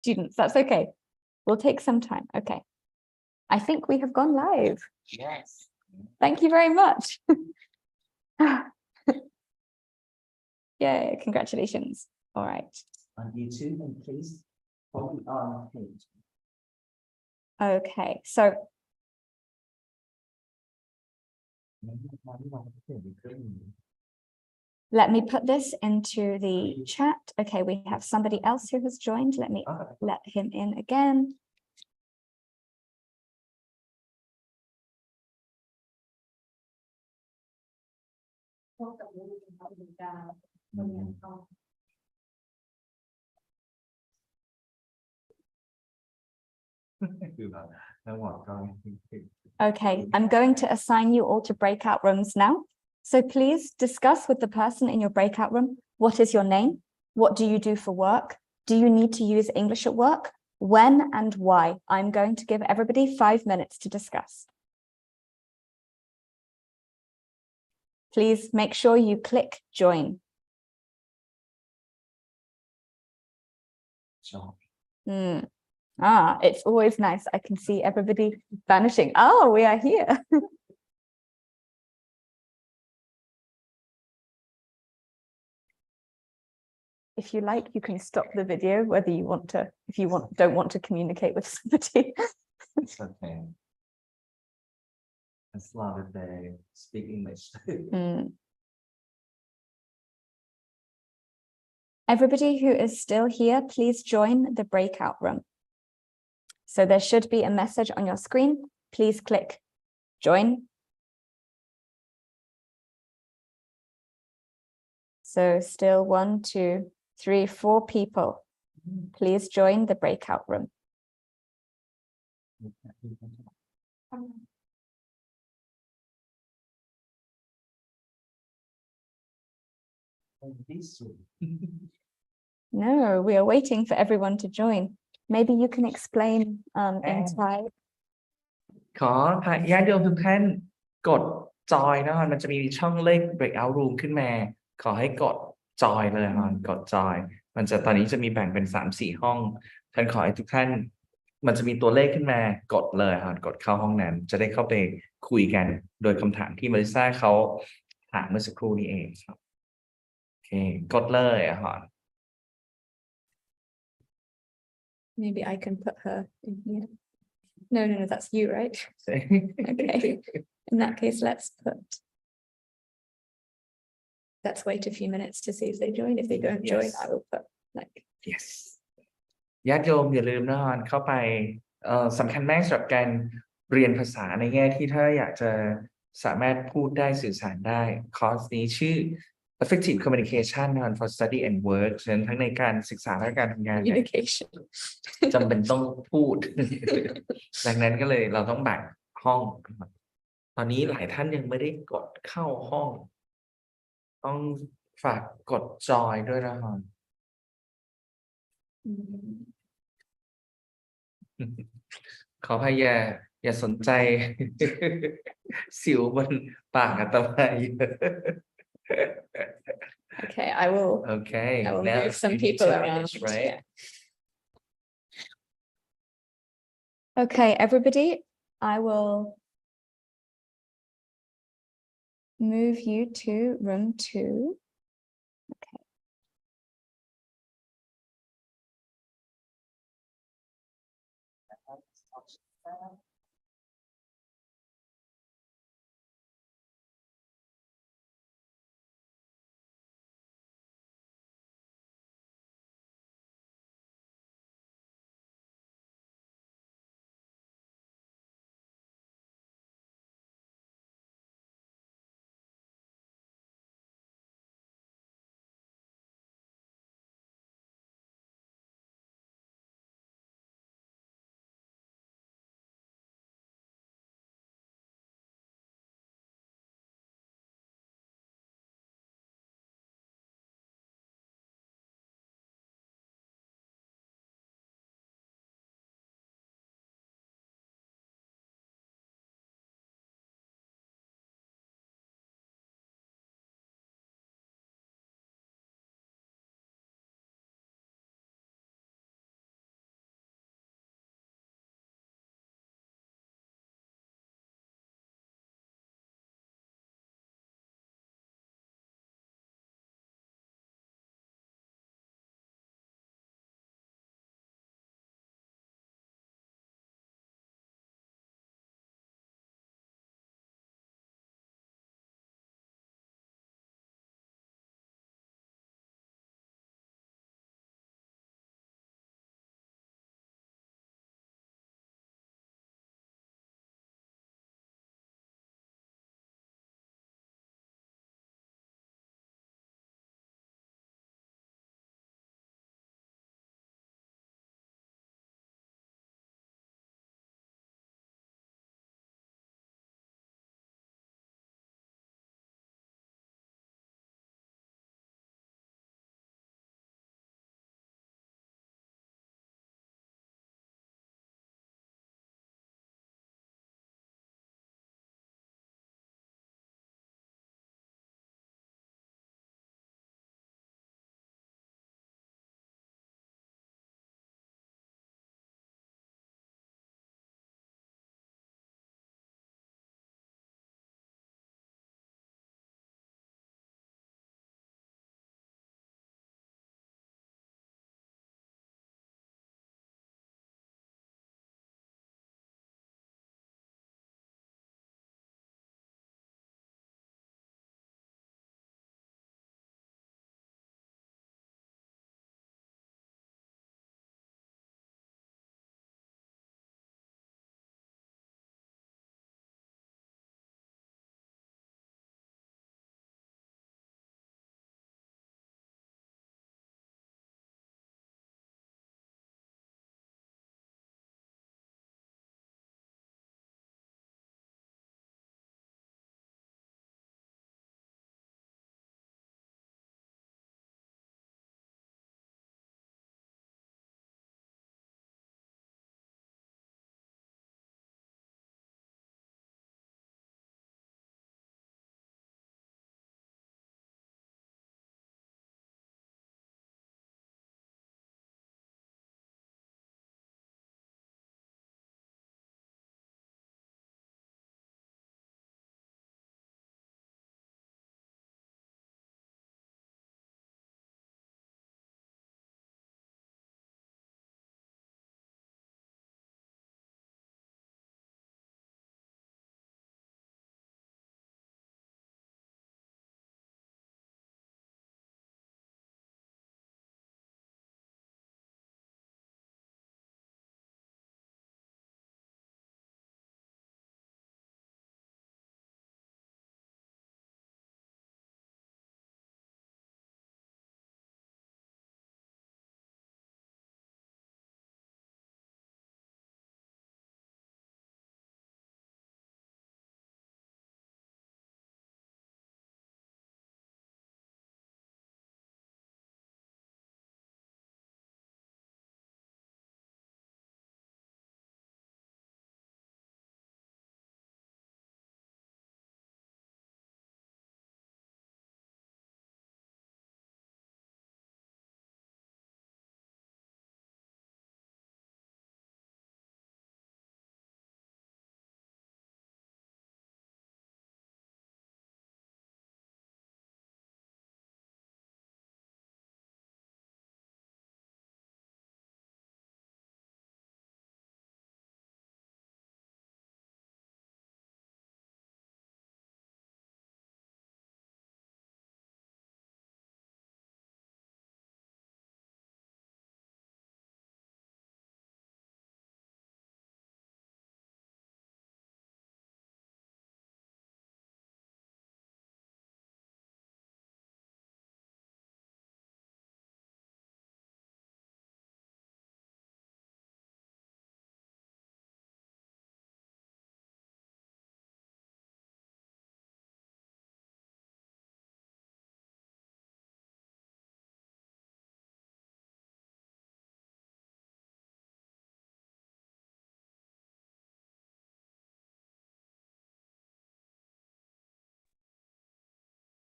students. That's okay. We'll take some time. Okay. I think we have gone live. Yes. Thank you very much. Yay, congratulations. All right. On YouTube, and please hold on page. Okay, so let me put this into the chat. Okay, we have somebody else who has joined. Let me let him in again. Okay, I'm going to assign you all to breakout rooms now. So please discuss with the person in your breakout room. What is your name? What do you do for work? Do you need to use English at work? When and why? I'm going to give everybody 5 minutes to discuss. Please make sure you click join. It's always nice. I can see everybody vanishing. Oh, we are here. If you like, you can stop the video, whether you want to, if you don't want to communicate with somebody. It's okay. As long as they speak English. Everybody who is still here, please join the breakout room. So there should be a message on your screen. Please click join. So still 1, 2, 3, 4 people. Please join the breakout room. No, we are waiting for everyone to join. Maybe you can explain in Thai. ขอญาติโยมทุกท่านกดจอยนะครับมันจะมีช่องเลข breakout room ขึ้นมาขอให้กดจอยเลยครับกดจอยมันจะตอนนี้จะมีแบ่งเป็น 3-4 ห้องท่านขอให้ทุกท่านมันจะมีตัวเลขขึ้นมากดเลยครับกดเข้าห้องนั้นจะได้เข้าไปคุยกันโดยคำถามที่มาริซ่าเขาถามเมื่อสักครู่นี้เองครับโอเคกดเลยครับ Maybe I can put her in here. No, that's you, right? Okay. In that case, let's wait a few minutes to see if they join. If they don't join, I will put like yes ญาติโยมอย่าลืมนะเข้าไปสำคัญมากสำหรับการเรียนภาษาในแง่ที่ถ้าอยากจะสามารถพูดได้สื่อสารได้คอร์สนี้ชื่อ Effective Communication for Study and Work ฉะนั้นทั้งในการศึกษาและการทำงาน communication จำเป็นต้องพูด ดังนั้นก็เลยเราต้องแบ่งห้องตอนนี้หลายท่านยังไม่ได้กดเข้าห้องต้องฝากกดจอยด้วยนะครับขออภัยอย่าสนใจ สิวบนปากอาตมาเยอะ Okay, I will now move some you need people to around. finish, right? Yeah. Okay, everybody, I will move you to room 2. Okay.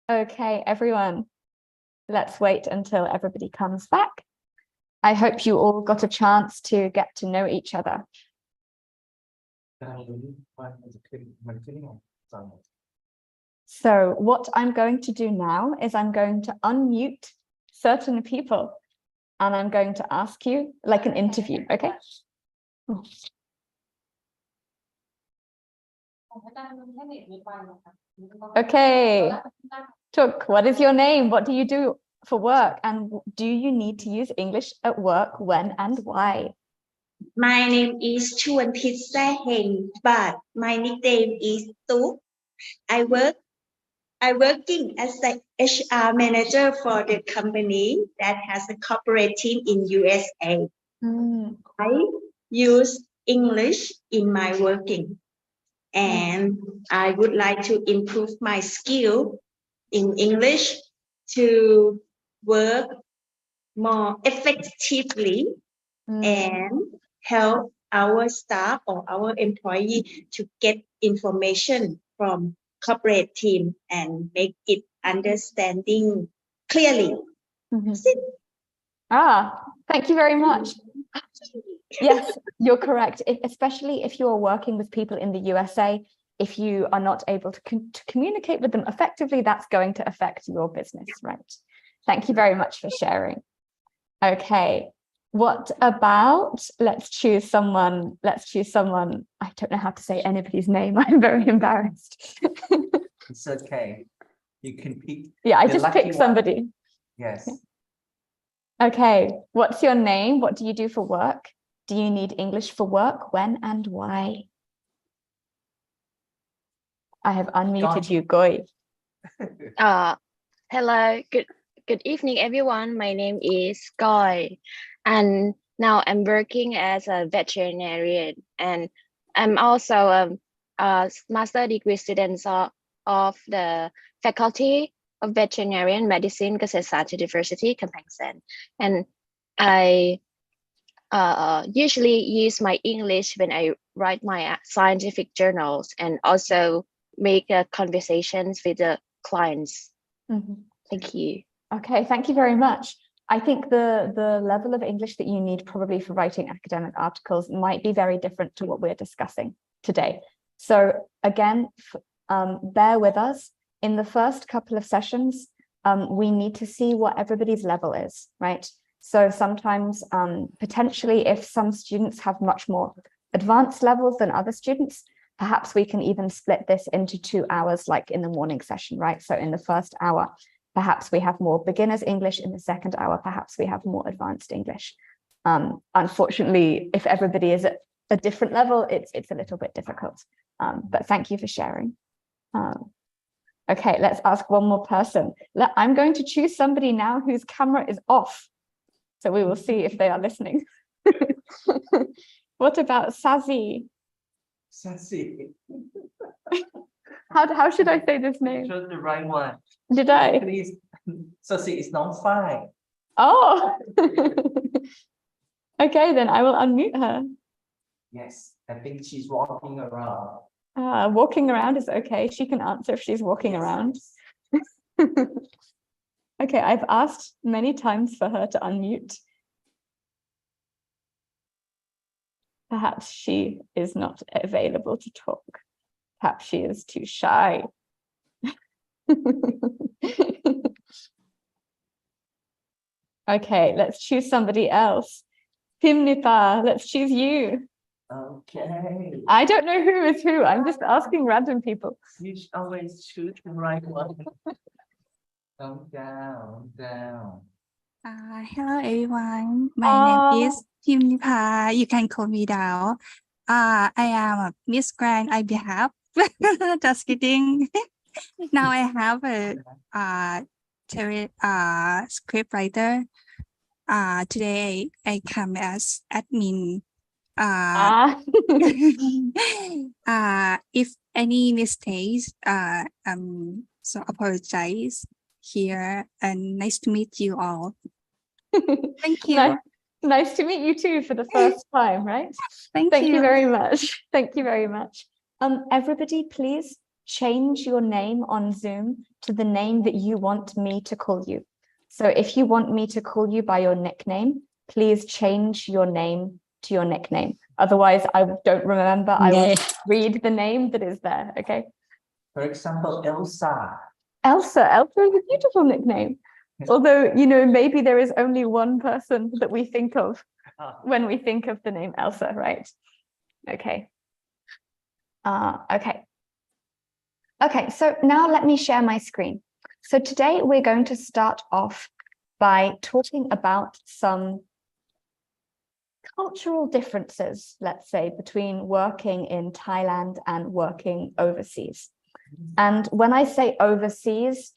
Okay, everyone, let's wait until everybody comes back. I hope you all got a chance to get to know each other. มันจะขึ้นยังไงจอย So what I'm going to do now is I'm going to unmute certain people and I'm going to ask you like an interview, okay? Okay, Tuk, what is your name? What do you do for work? And do you need to use English at work? When and why? My name is Chuanthit Seheng, but my nickname is Tu. I working as the HR manager for the company that has a corporate team in USA. I use English in my working, and I would like to improve my skill in English to work more effectively and help our staff or our employee to get information from corporate team and make it understanding clearly. Thank you very much. Yes, you're correct. Especially if you are working with people in the USA, if you are not able to communicate with them effectively, that's going to affect your business, right? Thank you very much for sharing. Okay. What about, let's choose someone. I don't know how to say anybody's name. I'm very embarrassed. It's okay. You can pick. Yeah, I the just lucky picked one. somebody. Yes. Okay, what's your name? What do you do for work? Do you need English for work? When and why? I have unmuted you, Goy. Hello, good evening, everyone. My name is Goy, and now I'm working as a veterinarian, and I'm also a master degree student of the Faculty of Veterinarian Medicine, Kasetsart University, Kamphaeng Sen, and I usually use my English when I write my scientific journals and also make conversations with the clients. Thank you. Okay, thank you very much. I think the level of English that you need probably for writing academic articles might be very different to what we're discussing today. So again, bear with us. In the first couple of sessions, we need to see what everybody's level is, right? So sometimes potentially if some students have much more advanced levels than other students, perhaps we can even split this into 2 hours, like in the morning session, right? So in the first hour, perhaps we have more beginners English. In the second hour, perhaps we have more advanced English. Unfortunately, if everybody is at a different level, it's a little bit difficult. But thank you for sharing. Okay, let's ask one more person. I'm going to choose somebody now whose camera is off. So we will see if they are listening. What about Sazi? Sassy. How should I say this name? Chose the right one. Did I? Please. Sassy is not fine. Oh. Okay, then I will unmute her. Yes, I think she's walking around. Walking around is okay. She can answer if she's walking around. Okay, I've asked many times for her to unmute. Perhaps she is not available to talk. Perhaps she is too shy. Okay, let's choose somebody else. Pimnipa, let's choose you. Okay. I don't know who is who. I'm just asking random people. You should always choose the right one. Down. Hello everyone. My name is Kim Nipa. You can call me Dao. I am a Miss Grand IBHAP. Just kidding. Now I have a script writer. Today I come as admin. If any mistakes, so apologize here, and nice to meet you all. Thank you. Nice to meet you too for the first time, right? Thank you you very much. Thank you very much. Everybody, please change your name on Zoom to the name that you want me to call you. So if you want me to call you by your nickname, please change your name to your nickname. Otherwise, I don't remember. I will read the name that is there. Okay. For example, Elsa. Elsa is a beautiful nickname. Although, maybe there is only one person that we think of when we think of the name Elsa, right? Okay. Okay, so now let me share my screen. So today we're going to start off by talking about some cultural differences, let's say, between working in Thailand and working overseas. And when I say overseas,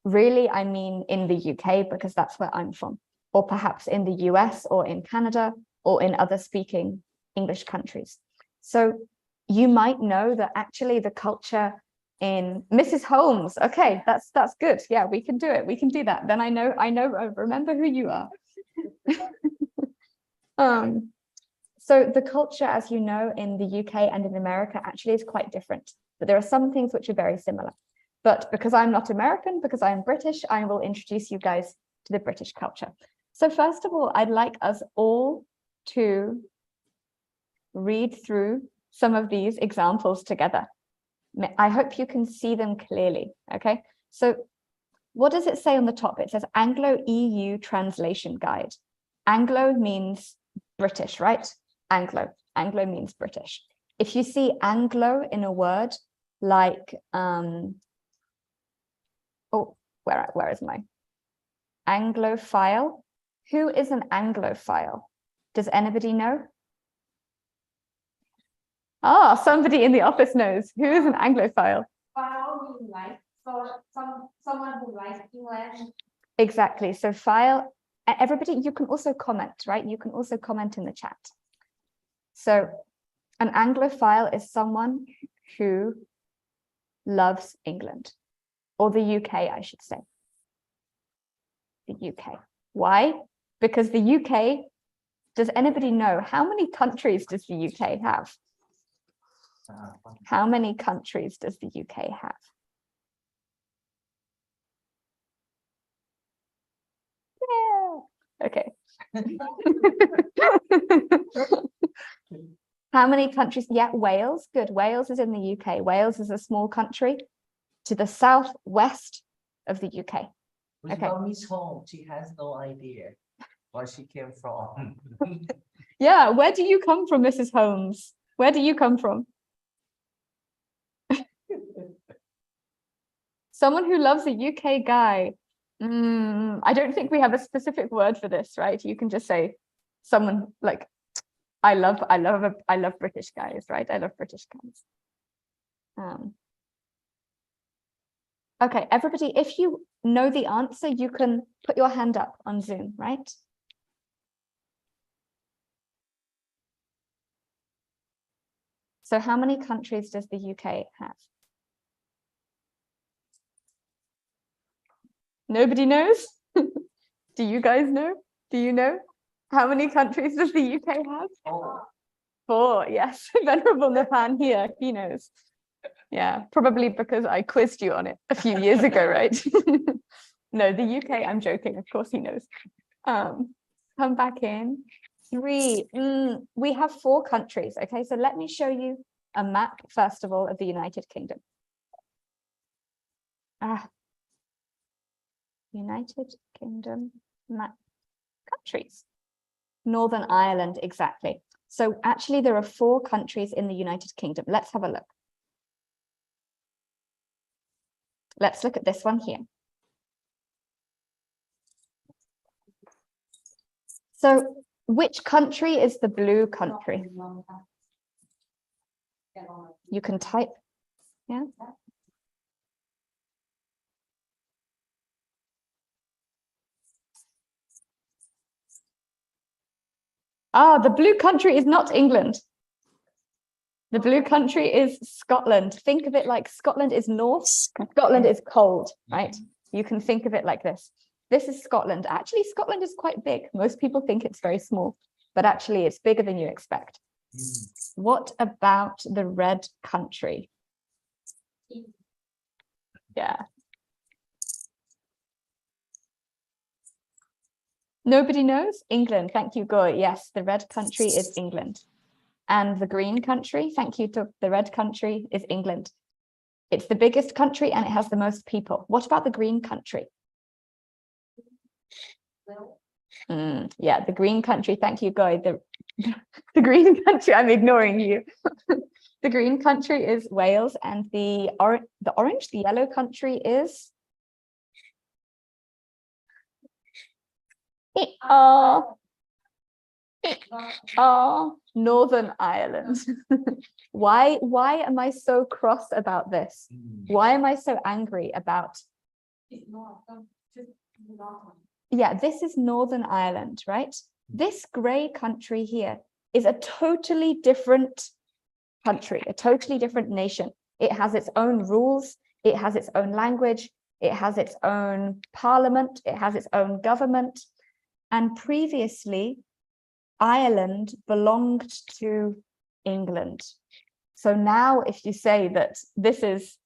really, I mean in the UK, because that's where I'm from, or perhaps in the US or in Canada or in other speaking English countries. So you might know that actually the culture in Mrs. Holmes. Okay, that's good. Yeah, we can do it. We can do that. Then I remember who you are. So the culture, as you know, in the UK and in America actually is quite different, but there are some things which are very similar. But because I'm not American, because I'm British, I will introduce you guys to the British culture. So first of all, I'd like us all to read through some of these examples together. I hope you can see them clearly, okay? So what does it say on the top? It says Anglo-EU Translation Guide. Anglo means British, right? Anglo means British. If you see Anglo in a word like, where is my Anglophile? Who is an Anglophile? Does anybody know? Ah, somebody in the office knows. Who is an Anglophile? Someone who likes English. Exactly. So file, everybody, you can also comment, right? You can also comment in the chat. So an Anglophile is someone who loves England, or the UK, I should say. The UK. Why? Because the UK, does anybody know how many countries does the UK have? How many countries does the UK have? Yeah. Okay. How many countries? Yeah, Wales. Good. Wales is in the UK. Wales is a small country to the southwest of the UK. What Okay. about Miss Holmes? She has no idea where she came from. Yeah, where do you come from, Mrs. Holmes? Where do you come from? Someone who loves a UK guy. I don't think we have a specific word for this, right? You can just say someone like, I love British guys, right? I love British guys. Okay, everybody, if you know the answer, you can put your hand up on Zoom, right? So how many countries does the UK have? Nobody knows? Do you guys know? Do you know? How many countries does the UK have? 4. 4, yes. Venerable Napan here, he knows. Yeah, probably because I quizzed you on it a few years ago, right? No, the UK, I'm joking, of course he knows. Come back in. 3, we have 4 countries, okay? So let me show you a map, first of all, of the United Kingdom. United Kingdom map countries. Northern Ireland, exactly. So actually there are 4 countries in the United Kingdom. Let's have a look. Let's look at this one here. So which country is the blue country? You can type, yeah. Ah, the blue country is not England. The blue country is Scotland. Think of it like Scotland is north, Scotland is cold, right? You can think of it like this. This is Scotland. Actually, Scotland is quite big. Most people think it's very small, but actually it's bigger than you expect. What about the red country? Yeah. Nobody knows? England. Thank you, Goy. Yes, the red country is England. And the green country, thank you to the red country, is England. It's the biggest country and it has the most people. What about the green country? Yeah, the green country. Thank you, Goy. The green country, I'm ignoring you. The green country is Wales and the yellow country is Northern Ireland. Why am I so cross about this? Why am I so angry about? Yeah, this is Northern Ireland, right? This grey country here is a totally different country, a totally different nation. It has its own rules, it has its own language, it has its own parliament, it has its own government. And previously, Ireland belonged to England. So now if you say that this is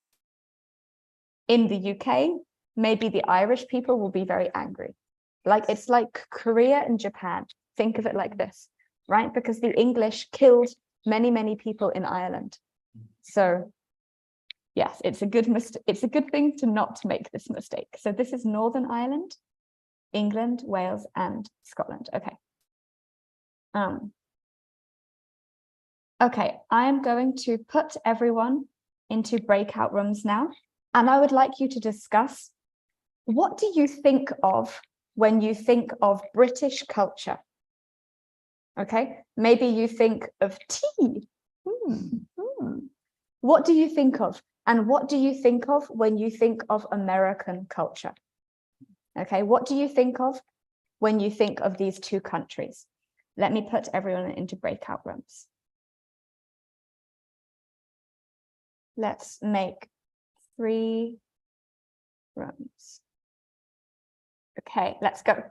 in the UK, maybe the Irish people will be very angry. Like it's like Korea and Japan. Think of it like this, right? Because the English killed many, many people in Ireland. So yes, it's a good thing to not make this mistake. So this is Northern Ireland, England, Wales, and Scotland. Okay. Okay, I am going to put everyone into breakout rooms now, and I would like you to discuss, what do you think of when you think of British culture? Okay, maybe you think of tea. What do you think of? And what do you think of when you think of American culture? Okay, what do you think of when you think of these two countries? Let me put everyone into breakout rooms. Let's make 3 rooms. Okay, let's go.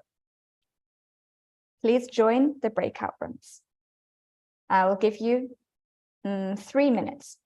Please join the breakout rooms. I will give you 3 minutes.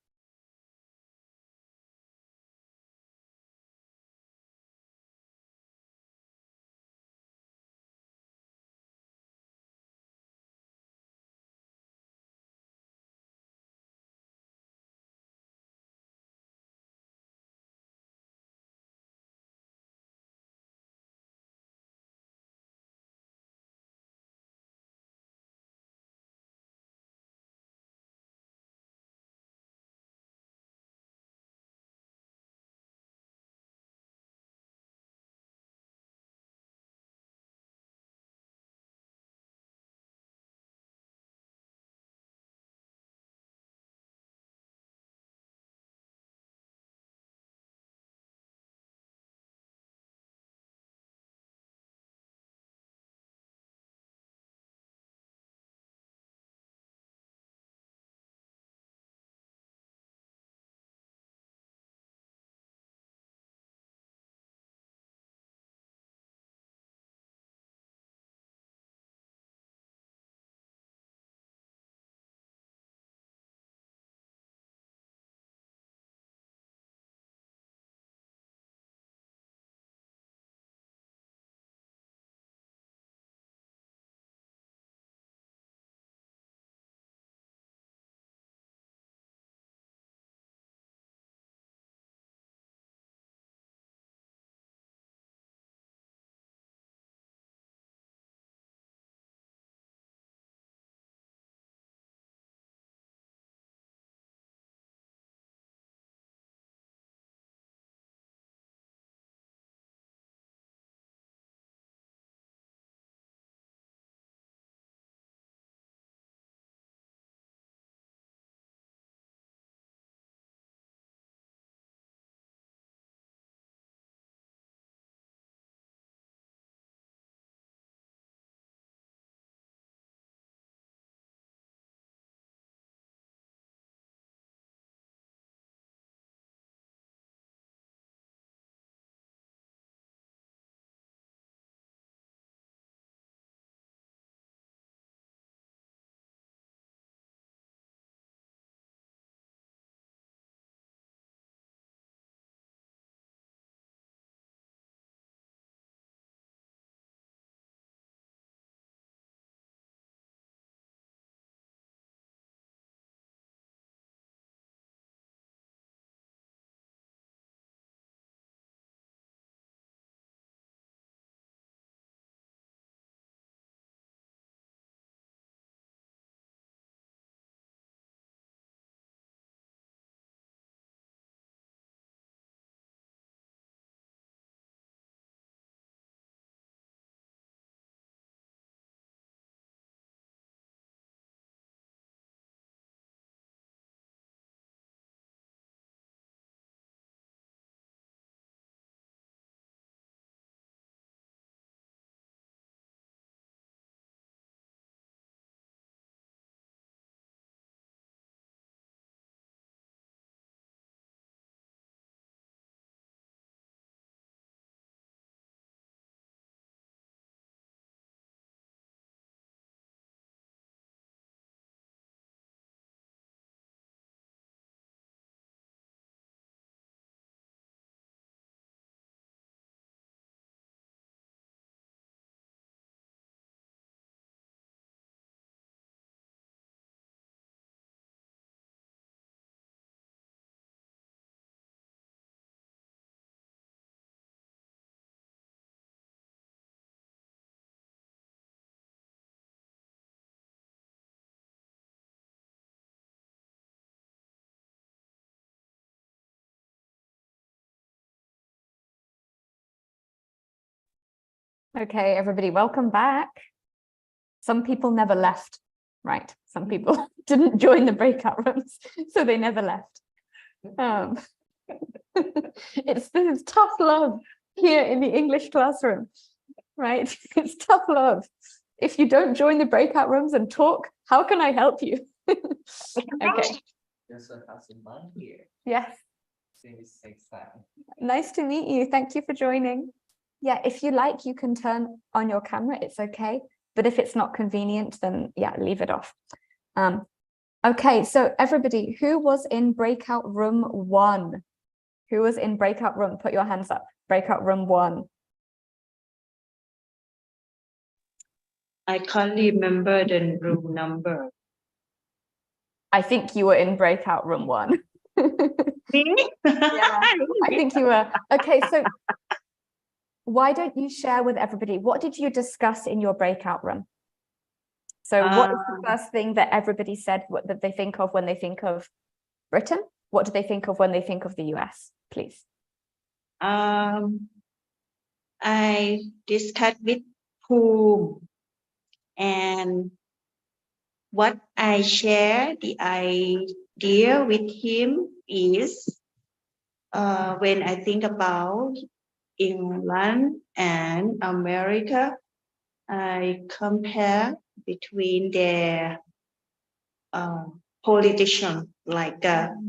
Okay, everybody, welcome back. Some people never left, right? Some people didn't join the breakout rooms, so they never left. It's tough love here in the English classroom, right? It's tough love. If you don't join the breakout rooms and talk, how can I help you? Okay, There's a husband here. yes. Seems exciting. Nice to meet you. Thank you for joining. Yeah, if you like, you can turn on your camera. It's okay. But if it's not convenient, then yeah, leave it off. Okay, so everybody, who was in breakout room 1? Who was in breakout room? Put your hands up. Breakout room 1. I can't remember the room number. I think you were in breakout room 1. Me? Yeah, I think you were. Okay, so why don't you share with everybody, what did you discuss in your breakout room? So what is the first thing that everybody said that they think of when they think of Britain? What do they think of when they think of the US, please? I discussed with Poom, and what I share the idea with him is when I think about England and America, I compare between their politicians, like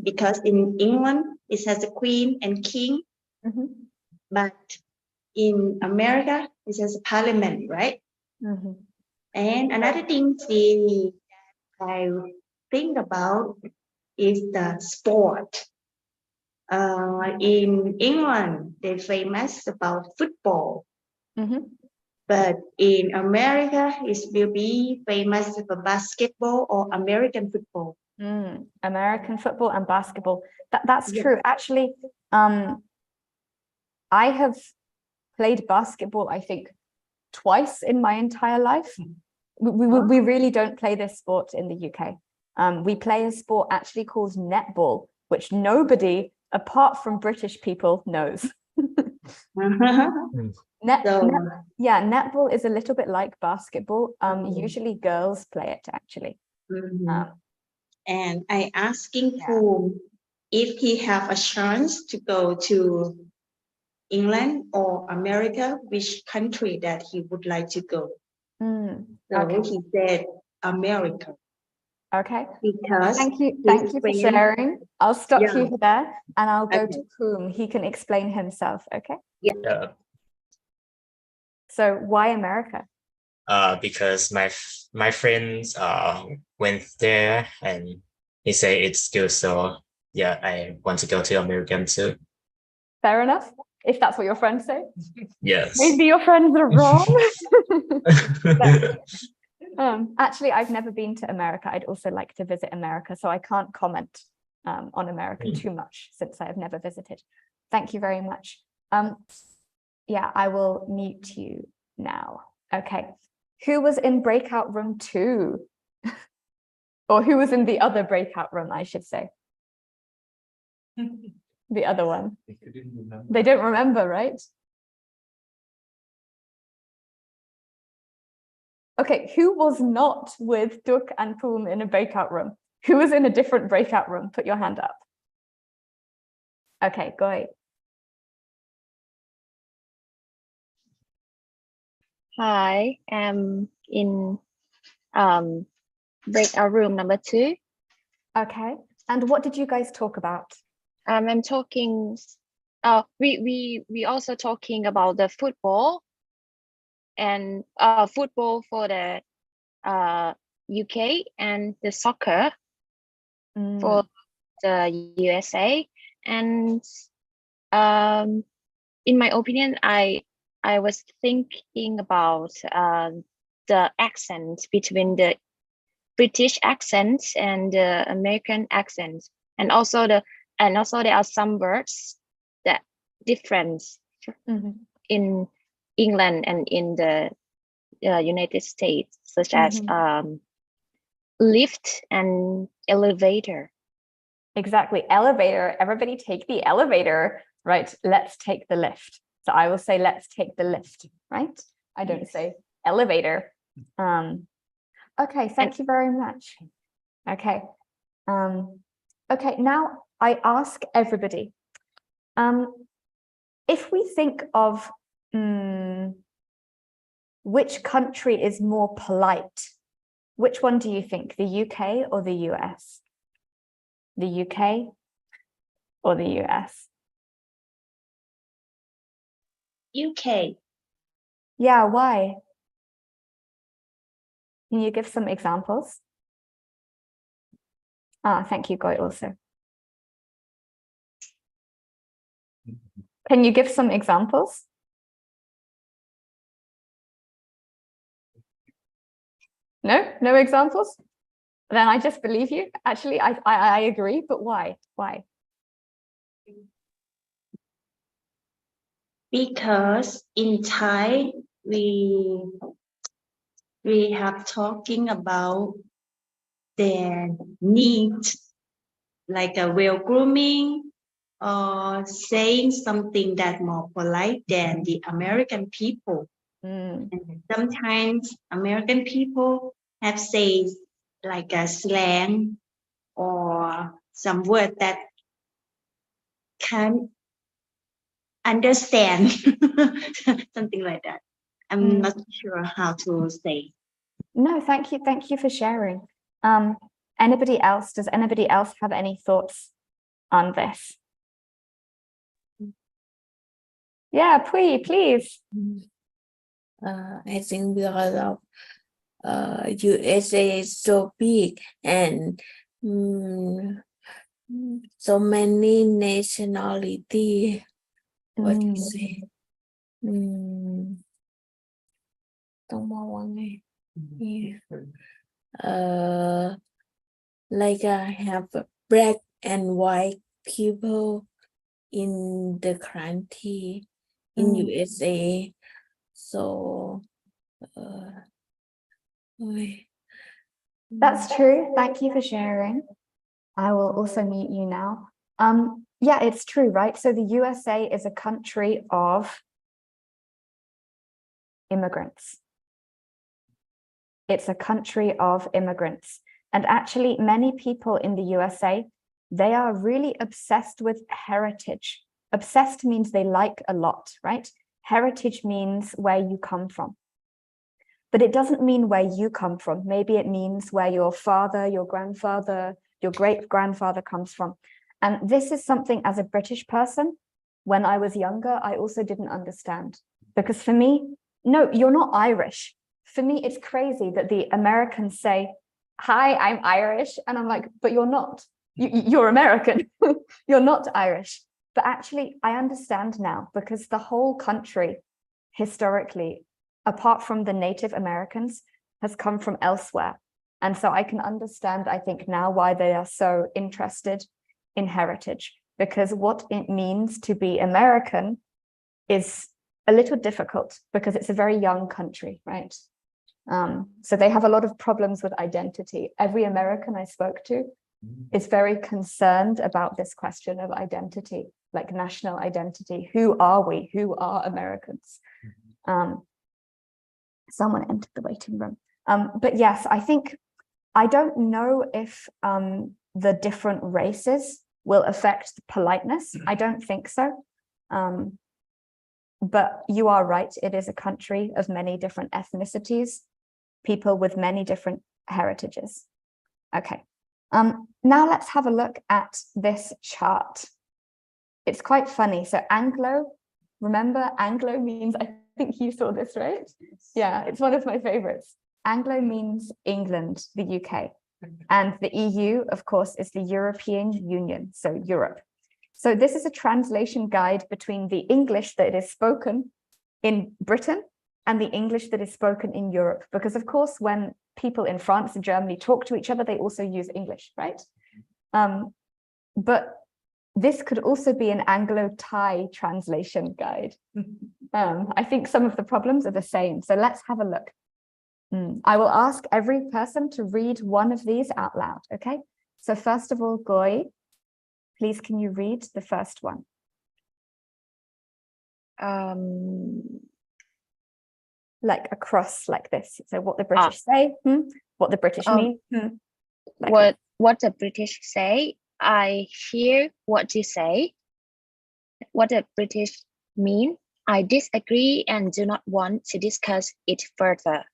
because in England it has a queen and king, Mhm, but in America it has a parliament, right? mhm, And another thing I think about is the sport. In England, they're famous about football, mhm. but in America, it will be famous for basketball or American football. American football and basketball. That's Yeah. true. Actually, I have played basketball, I think, twice in my entire life. We really don't play this sport in the UK. We play a sport actually called netball, which nobody apart from British people knows. Netball is a little bit like basketball. Usually girls play it actually. And I asking Yeah. Poom if he have a chance to go to England or America, which country that he would like to go. So Okay. he said America. Okay. Because Thank you his for friend- sharing. I'll stop Yeah. you there and I'll go Okay. to Poom. He can explain himself, okay? Yeah, So why America? because my friends went there and he say it's good, so yeah, I want to go to American too. Fair enough, if that's what your friends say. Yes. Maybe your friends are wrong. Actually, I've never been to America. I'd also like to visit America, so I can't comment on America too much since I have never visited. Thank you very much. Yeah, I will mute you now. Okay. Who was in breakout room 2? Or who was in the other breakout room, I should say. The other one. They couldn't remember. They don't remember, right? Okay, who was not with Duk and Poom in a breakout room? Who was in a different breakout room? Put your hand up. Okay, go ahead. Hi, I'm in breakout room number 2. Okay, and what did you guys talk about? I'm talking. We also talking about the football and football for the UK and the soccer for the USA. And in my opinion, I was thinking about the accent between the British accent and the American accent, and also there are some words that different in England and in the United States, such as lift and elevator. Exactly, elevator. Everybody take the elevator, right? Let's take the lift. So I will say, let's take the lift, right? I don't say elevator. Okay, thank you very much. Okay. Okay, now I ask everybody, if we think of which country is more polite, which one do you think, the UK or the US? The UK or the US? UK. Yeah, why? Can you give some examples? Thank you, Goy, also. Can you give some examples? No, no examples? Then I just believe you. Actually, I agree, but why? Why? Because in Thai we have talking about their needs, like a well grooming or saying something that more polite than the American people. And sometimes American people have said like a slang or some word that can't understand, something like that. I'm not sure how to say. No, thank you. Thank you for sharing. Anybody else? Does anybody else have any thoughts on this? Yeah, please. I think because of USA is so big and so many nationality. What do you say? ต้องมองว่าไง like I have black and white people in the country in USA, so That's true. Thank you for sharing. I will also mute you now. Yeah, it's true, right? So the USA is a country of immigrants. It's a country of immigrants. And actually, many people in the USA, they are really obsessed with heritage. Obsessed means they like a lot, right? Heritage means where you come from. But it doesn't mean where you come from. Maybe it means where your father, your grandfather, your great-grandfather comes from. And this is something, as a British person, when I was younger, I also didn't understand. Because for me, no, you're not Irish. For me, it's crazy that the Americans say, hi, I'm Irish. And I'm like, but you're not. You're American. You're not Irish. But actually, I understand now, because the whole country, historically, apart from the Native Americans, has come from elsewhere. And so I can understand, I think now, why they are so interested in heritage, because what it means to be American is a little difficult because it's a very young country, right? So they have a lot of problems with identity. Every American I spoke to is very concerned about this question of identity, like national identity. Who are we? Who are Americans? Someone entered the waiting room. But yes, I think, I don't know if the different races will affect the politeness. I don't think so. But you are right, it is a country of many different ethnicities, people with many different heritages. Okay, now let's have a look at this chart. It's quite funny. So Anglo, remember Anglo means, I think you saw this, right? Yeah, it's one of my favorites. Anglo means England, the UK. And the EU, of course, is the European Union, so Europe. So this is a translation guide between the English that is spoken in Britain and the English that is spoken in Europe. Because of course, when people in France and Germany talk to each other, they also use English, right? But this could also be an Anglo-Thai translation guide. I think some of the problems are the same. So let's have a look. I will ask every person to read one of these out loud, okay? So first of all, Goy, please can you read the first one? like across like this. So what the British say, what the British mean. Like What the British say? I hear what you say. What the British mean? I disagree and do not want to discuss it further.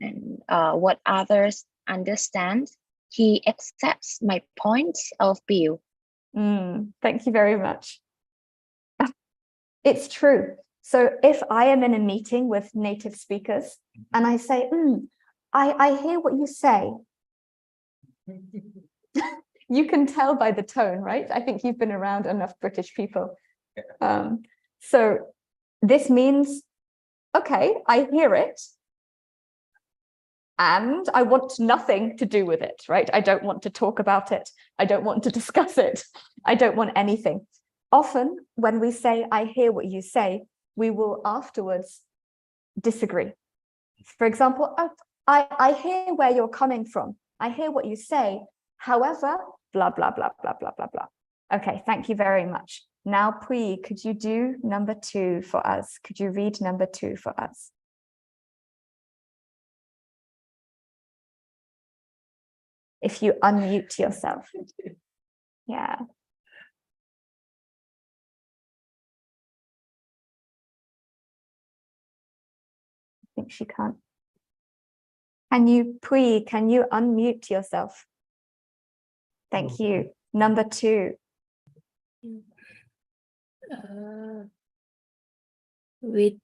And what others understand, he accepts my point of view. Thank you very much. It's true. So if I am in a meeting with native speakers and I say, I hear what you say. You can tell by the tone, right? I think you've been around enough British people. So this means, okay, I hear it. And I want nothing to do with it, right? I don't want to talk about it. I don't want to discuss it. I don't want anything. Often when we say, I hear what you say, we will afterwards disagree. For example, I hear where you're coming from. I hear what you say. However, blah, blah, blah, blah, blah, blah, blah. Okay, thank you very much. Now, Pui, could you do number 2 for us? Could you read number 2 for us? If you unmute yourself. Yeah. I think she can't. Can you, Pui, can you unmute yourself? Thank you. Number 2. With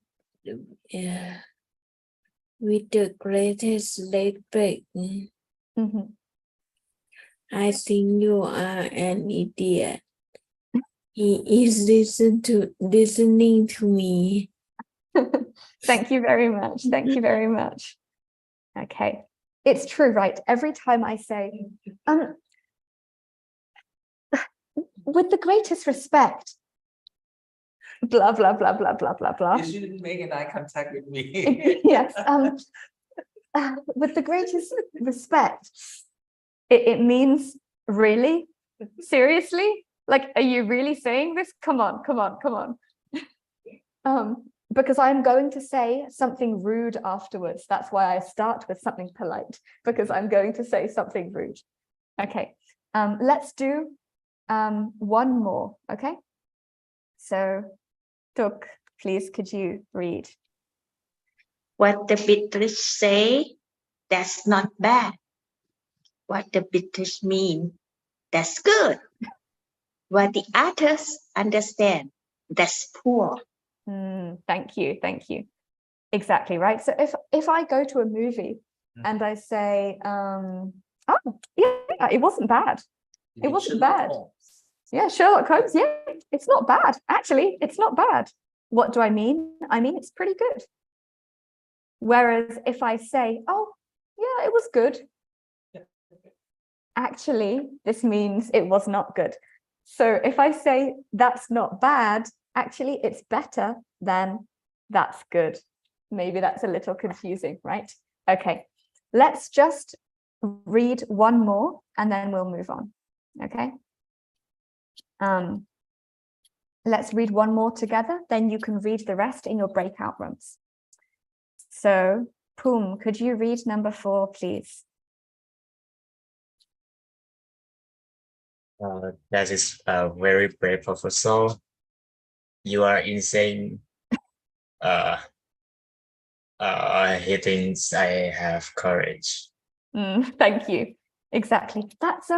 the greatest respect, I think you are an idiot. He is listening to me. Thank you very much. Thank you very much. Okay. It's true, right? Every time I say, with the greatest respect, blah, blah, blah, blah, blah, blah, blah. You shouldn't make an eye contact with me. Yes. With the greatest respect, it means really? Seriously? Like, are you really saying this? Come on, come on, come on. Because I'm going to say something rude afterwards. That's why I start with something polite, because I'm going to say something rude. Okay, let's do one more, okay? So, Tuk, please, could you read? What the British say, that's not bad. What the British mean, that's good. What the others understand, that's poor. Thank you, thank you. Exactly, right? So if I go to a movie and I say, oh, yeah, it wasn't bad. It wasn't bad. Yeah, Sherlock Holmes, yeah, it's not bad. Actually, it's not bad. What do I mean? I mean, it's pretty good. Whereas if I say, oh, yeah, it was good. Actually, this means it was not good. So if I say that's not bad, actually, it's better than that's good. Maybe that's a little confusing, right? Okay, let's just read one more and then we'll move on. Okay. Let's read one more together, then you can read the rest in your breakout rooms. So, Poom, could you read number 4, please? That is a very brave proposal. You are insane. He thinks I have courage. Thank you. Exactly. That's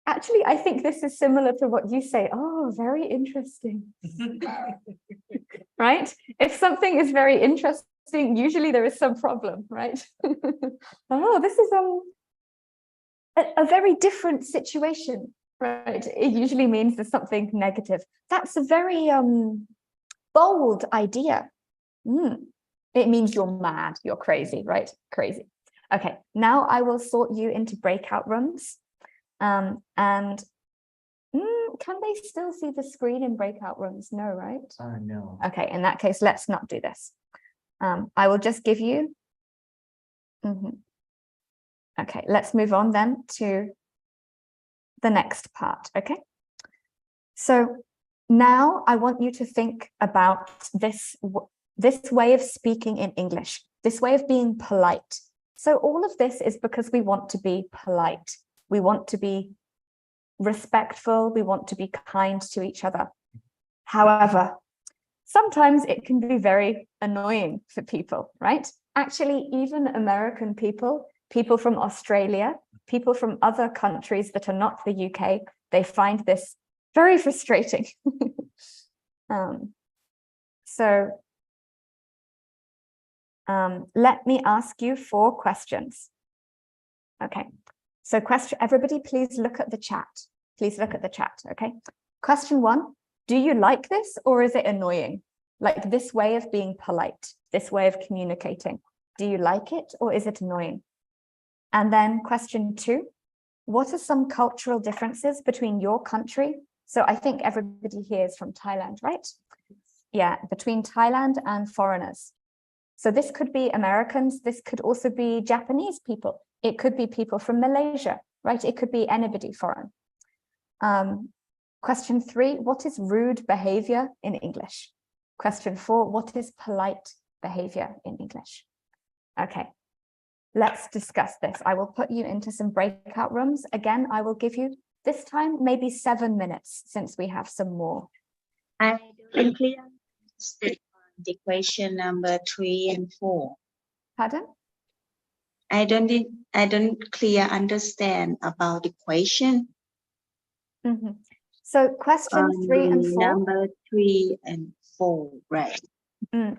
actually, I think this is similar to what you say. Oh, very interesting. Right? If something is very interesting, usually there is some problem, right? Oh, this is a very different situation, right? It usually means there's something negative. That's a very bold idea. It means you're mad, you're crazy, right? Crazy. Okay, now I will sort you into breakout rooms. And can they still see the screen in breakout rooms? No, right? No. Okay, in that case, let's not do this. I will just give you. Okay, let's move on then to the next part. Okay, so now I want you to think about this this way of speaking in English, this way of being polite. So all of this is because we want to be polite. We want to be respectful. We want to be kind to each other. However, sometimes it can be very annoying for people, right? Actually, even American people, people from Australia, people from other countries that are not the UK, they find this very frustrating. Let me ask you 4 questions. Okay, so everybody please look at the chat. Please look at the chat, okay? Question 1, do you like this or is it annoying? Like this way of being polite, this way of communicating. Do you like it or is it annoying? And then question 2, what are some cultural differences between your country? So I think everybody here is from Thailand, right? Yeah, between Thailand and foreigners. So this could be Americans, this could also be Japanese people. It could be people from Malaysia, right? It could be anybody foreign. Question 3, what is rude behavior in English? Question 4, what is polite behavior in English? Okay, let's discuss this. I will put you into some breakout rooms. Again, I will give you this time maybe 7 minutes since we have some more. I don't clear the question number 3 and 4. Pardon? I don't clear understand about the question. So question 3 and 4. Number 3 and 4, right?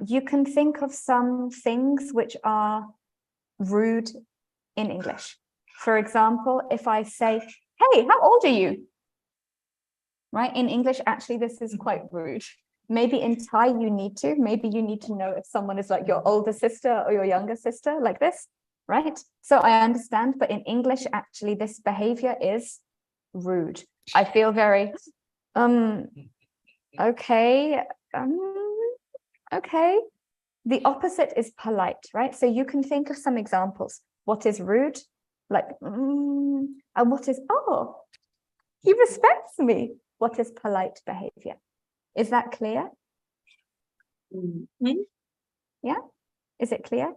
You can think of some things which are rude in English. For example, if I say, hey, how old are you? Right? In English, actually, this is quite rude. Maybe in Thai, maybe you need to know if someone is like your older sister or your younger sister, like this, right? So I understand, but in English, actually, this behavior is rude. I feel very, okay, okay. The opposite is polite, right? So you can think of some examples. What is rude? Like, and what is, oh, he respects me. What is polite behavior? Is that clear? Yeah? Is it clear?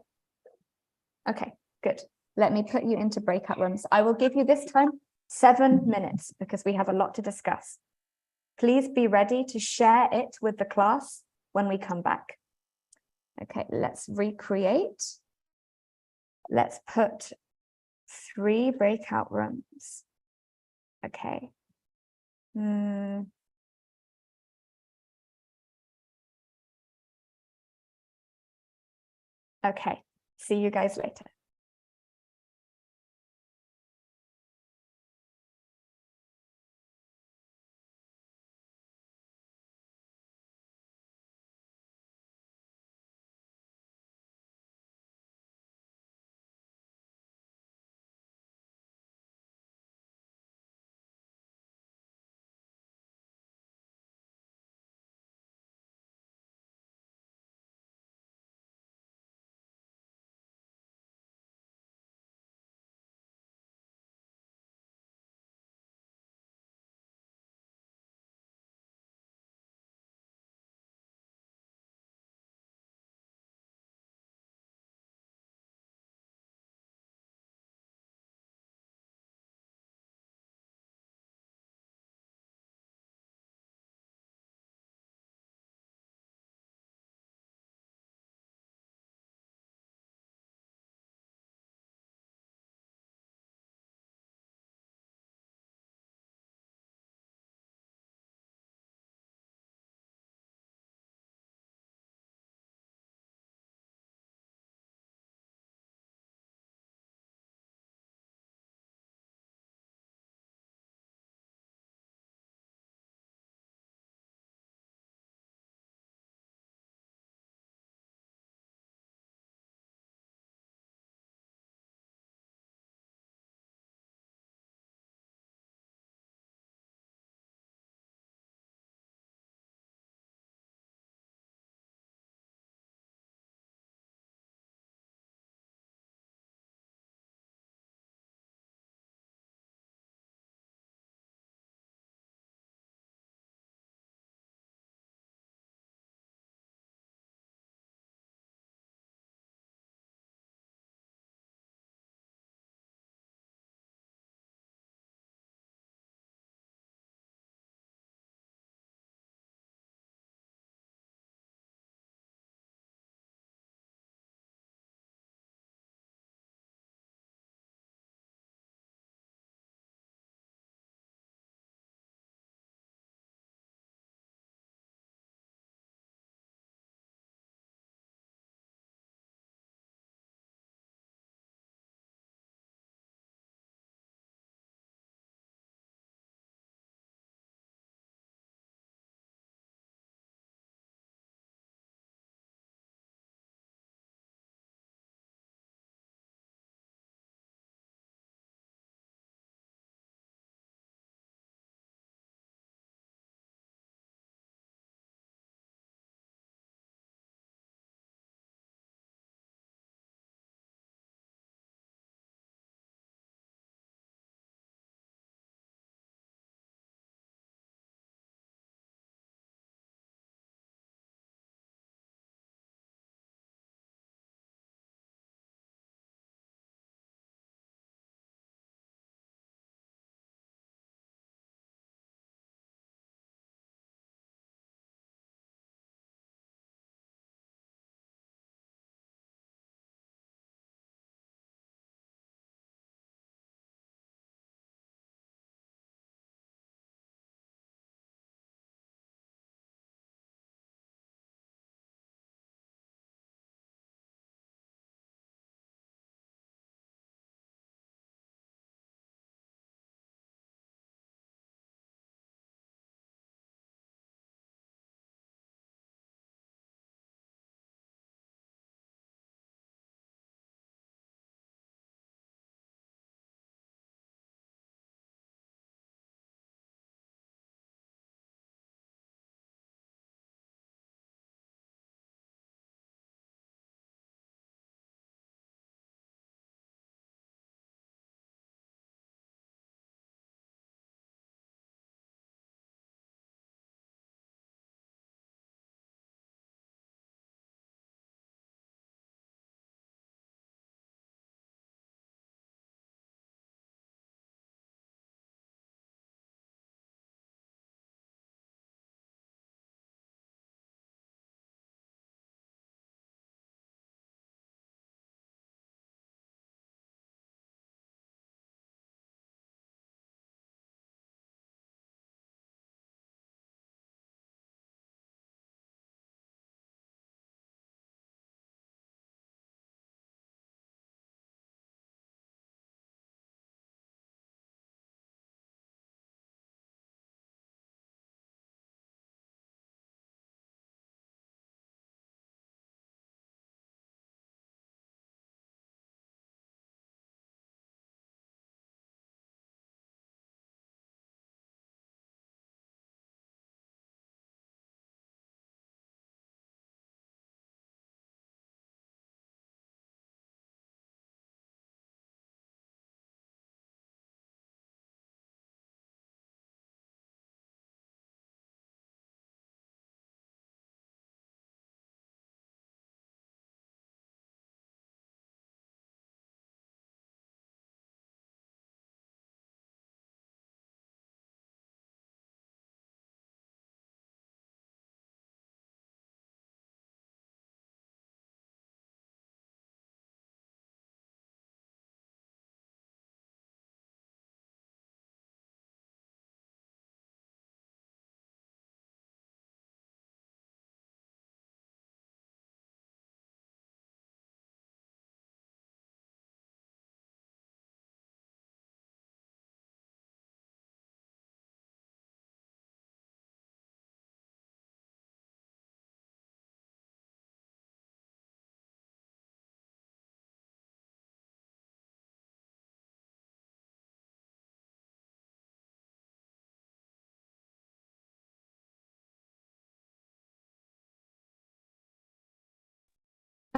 Okay, good. Let me put you into breakout rooms. I will give you this time 7 minutes because we have a lot to discuss. Please be ready to share it with the class when we come back. Okay, let's recreate. Let's put 3 breakout rooms. Okay. Okay, see you guys later.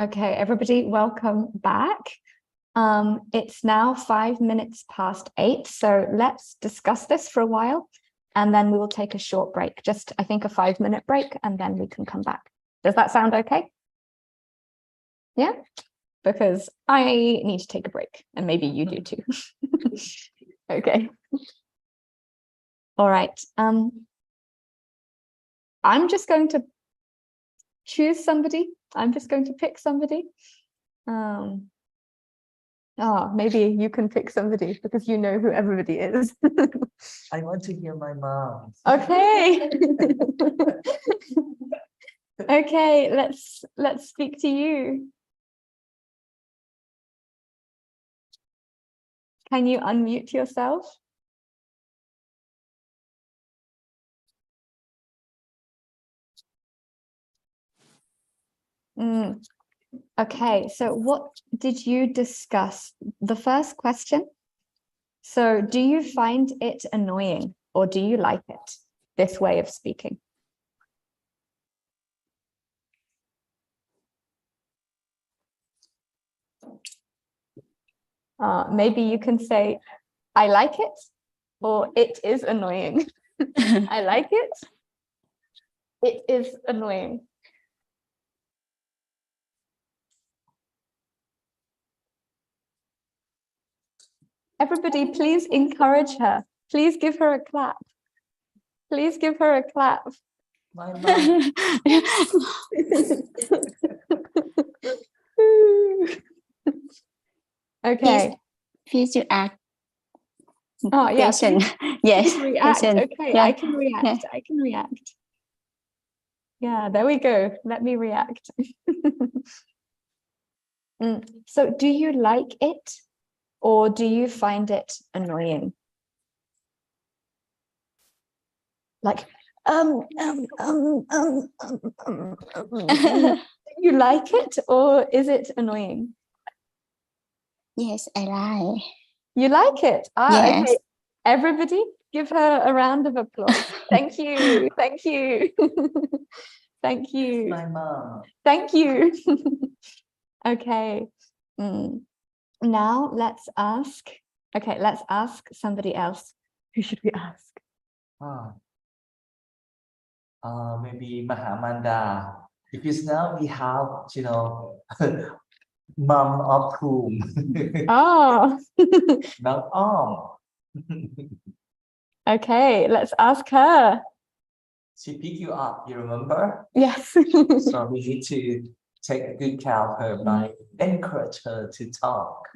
Okay, everybody, welcome back. It's now 5 minutes past 8, so let's discuss this for a while, and then we will take a short break, just I think a 5-minute break, and then we can come back. Does that sound okay? Yeah, because I need to take a break, and maybe you do too. Okay. All right. I'm just going to choose somebody. I'm just going to pick somebody. Maybe you can pick somebody because you know who everybody is. I want to hear my mom. Okay. Okay, let's speak to you. Can you unmute yourself? Okay, so what did you discuss? The first question. So do you find it annoying or do you like it, this way of speaking? Maybe you can say, I like it, or it is annoying. I like it. It is annoying. Everybody, please encourage her. Please give her a clap. Please give her a clap. My mom. Okay. Please you ask. Oh, yeah. Question. Please, Yes. please react. Question. Okay, Yeah. I can react. Yeah. I can react. Yeah, there we go. Let me react. So do you like it or do you find it annoying? Like, do you like it or is it annoying? Yes, I like. You like it? Yes. Okay. Everybody give her a round of applause. Thank you. Thank you. Thank you. My mom. Thank you. Okay. Now let's ask. Okay, let's ask somebody else. Who should we ask? Maybe Mahamanda. Because now we have, mom of whom? Oh. Not all. Okay, let's ask her. She picked you up, you remember? Yes. So we need to take good care of her by encourage her to talk.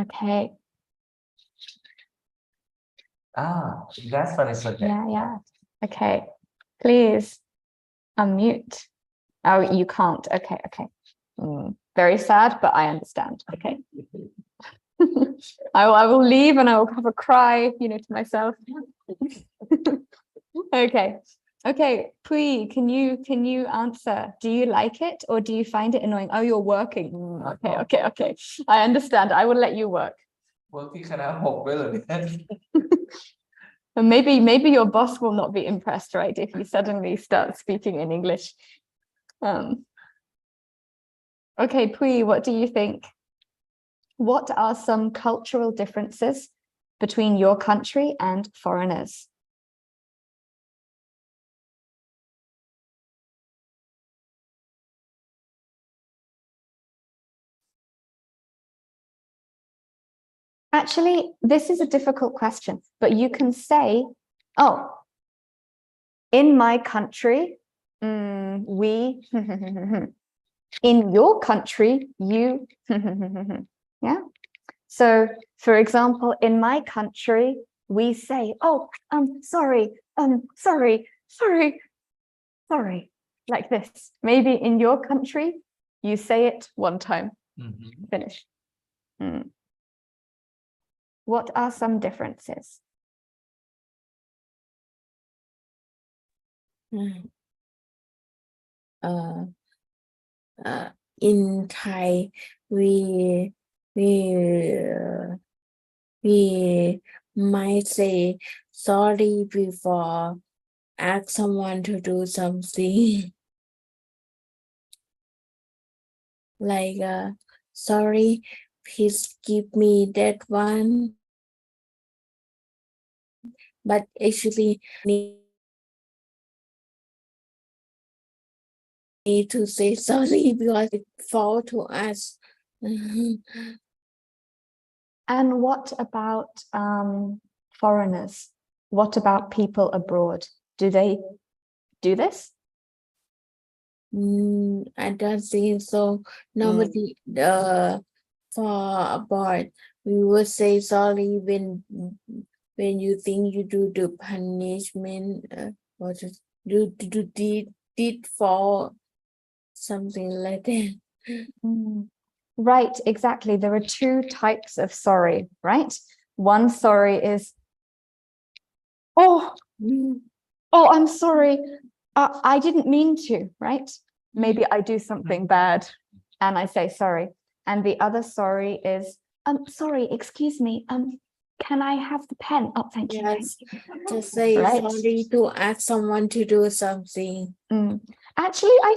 Okay. That's what it's okay. Yeah. Okay. Please unmute. Oh, you can't. Okay. Very sad, but I understand. Okay. I will leave and I will have a cry, to myself. Okay. Pui, can you answer? Do you like it or do you find it annoying? Oh, you're working. Okay. I understand. I will let you work. Working kind of hope, really. And maybe your boss will not be impressed, right? If you suddenly start speaking in English. Okay, Pui, what do you think? What are some cultural differences between your country and foreigners? Actually, this is a difficult question, but you can say, oh, in my country, we, in your country, you, yeah. So, for example, in my country, we say, oh, sorry, like this. Maybe in your country, you say it one time, finish. What are some differences? In Thai, we might say sorry before ask someone to do something. like sorry, please give me that one. But actually need to say sorry because it fall to us. And what about foreigners? What about people abroad? Do they do this? I don't think so. Nobody for abroad we would say sorry when you think you do the punishment or just did for something like that. Right, exactly. There are two types of sorry, right? One sorry is, oh, I'm sorry. I didn't mean to, right? Maybe I do something bad and I say sorry. And the other sorry is, sorry, excuse me. Can I have the pen? Oh, thank you. Yes, to say Right. sorry to ask someone to do something. Actually, I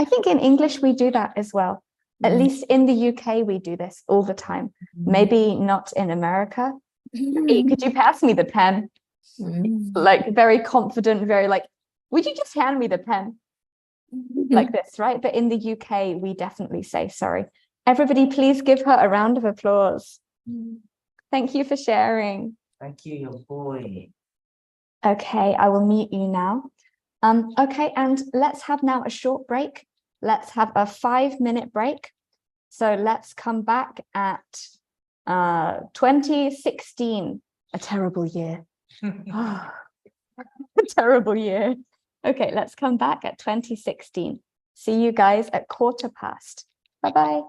think in English we do that as well. At least in the UK, we do this all the time. Maybe not in America. Hey, could you pass me the pen? Like very confident, very like, would you just hand me the pen? Like this, right? But in the UK, we definitely say sorry. Everybody, please give her a round of applause. Thank you for sharing. Thank you, your boy. Okay, I will mute you now. Okay, and let's have now a short break. Let's have a 5-minute break. So let's come back at 2016, a terrible year. A terrible year. Okay, let's come back at 2016. See you guys at 1:15. Bye-bye.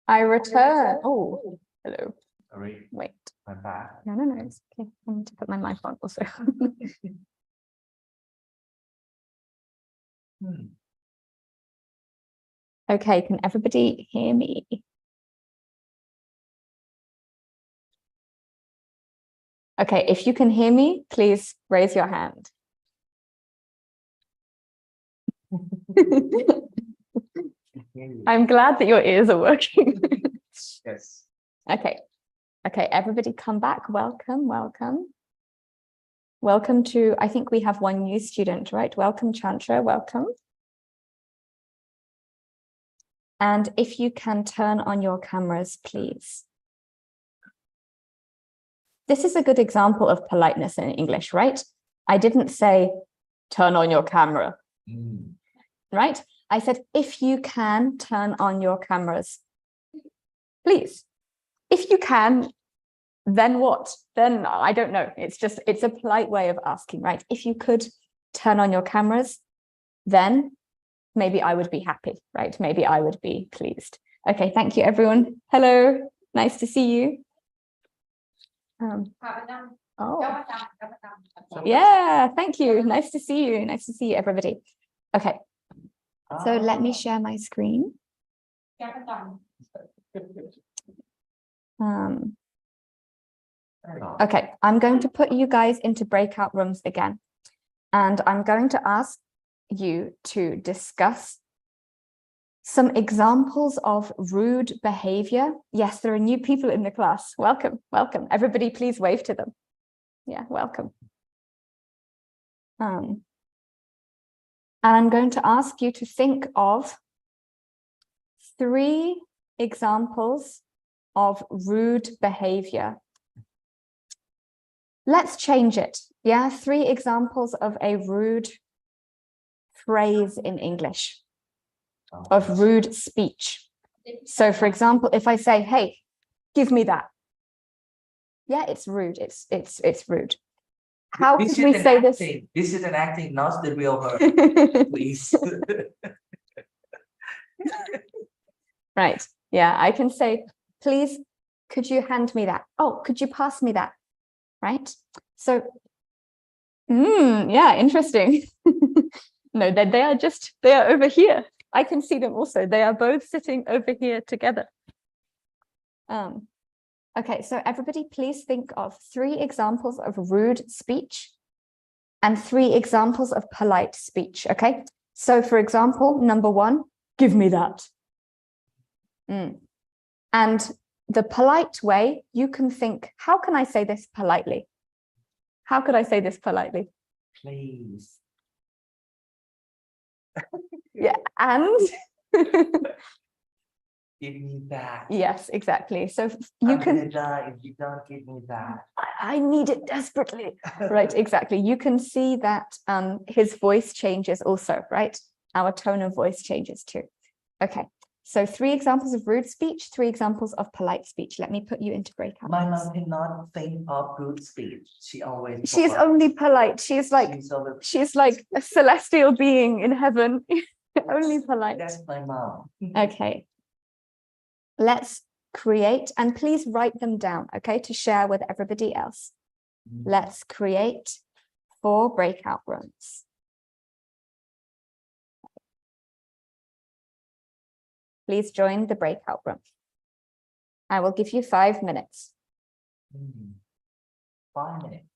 I return. Oh, hello. Sorry, Wait. my bad. No, no, no. It's okay. I need to put my mic on also. Okay, can everybody hear me? Okay, if you can hear me, please raise your hand. I'm glad that your ears are working. Yes. Okay. Okay, everybody come back. Welcome, welcome. Welcome to, I think we have one new student, right? Welcome, Chantra, welcome. And if you can turn on your cameras, please. This is a good example of politeness in English, right? I didn't say, turn on your camera, right? I said, if you can turn on your cameras, please. If you can, then what? Then I don't know. It's a polite way of asking, right? If you could turn on your cameras, then maybe I would be happy, right? Maybe I would be pleased. Okay, thank you, everyone. Hello, nice to see you. Oh, yeah, thank you. Nice to see you. Nice to see you, everybody. Okay, so let me share my screen. Okay, I'm going to put you guys into breakout rooms again, and I'm going to ask you to discuss some examples of rude behavior. Yes, there are new people in the class. Welcome, welcome. Everybody, please wave to them. Yeah, welcome. And I'm going to ask you to think of 3 examples of rude behavior. Let's change it. Yeah, 3 examples of a rude phrase in English, of rude speech. So for example, if I say, hey, give me that. Yeah, it's rude. It's rude. How could we say this? This is an acting, not the real her. Please. Right. Yeah, I can say, please, could you hand me that? Oh, could you pass me that? Right. So, yeah, interesting. No, they are over here. I can see them also. They are both sitting over here together. Okay, so everybody, please think of 3 examples of rude speech and 3 examples of polite speech. Okay, so for example, number 1, give me that. And the polite way, you can think, how can I say this politely? How could I say this politely? Please. Yeah, and Give me that. yes, exactly. So I'm gonna die if you don't give me that. I need it desperately. Right, exactly. You can see that his voice changes also, right? Our tone of voice changes too. Okay, so 3 examples of rude speech, 3 examples of polite speech. Let me put you into breakout. My mom cannot think of rude speech. She always. She's only polite. She's like a celestial being in heaven. Only polite. That's my mom. Okay. Let's create, and please write them down, okay, to share with everybody else. Let's create 4 breakout rooms. Please join the breakout room. I will give you 5 minutes. 5 minutes.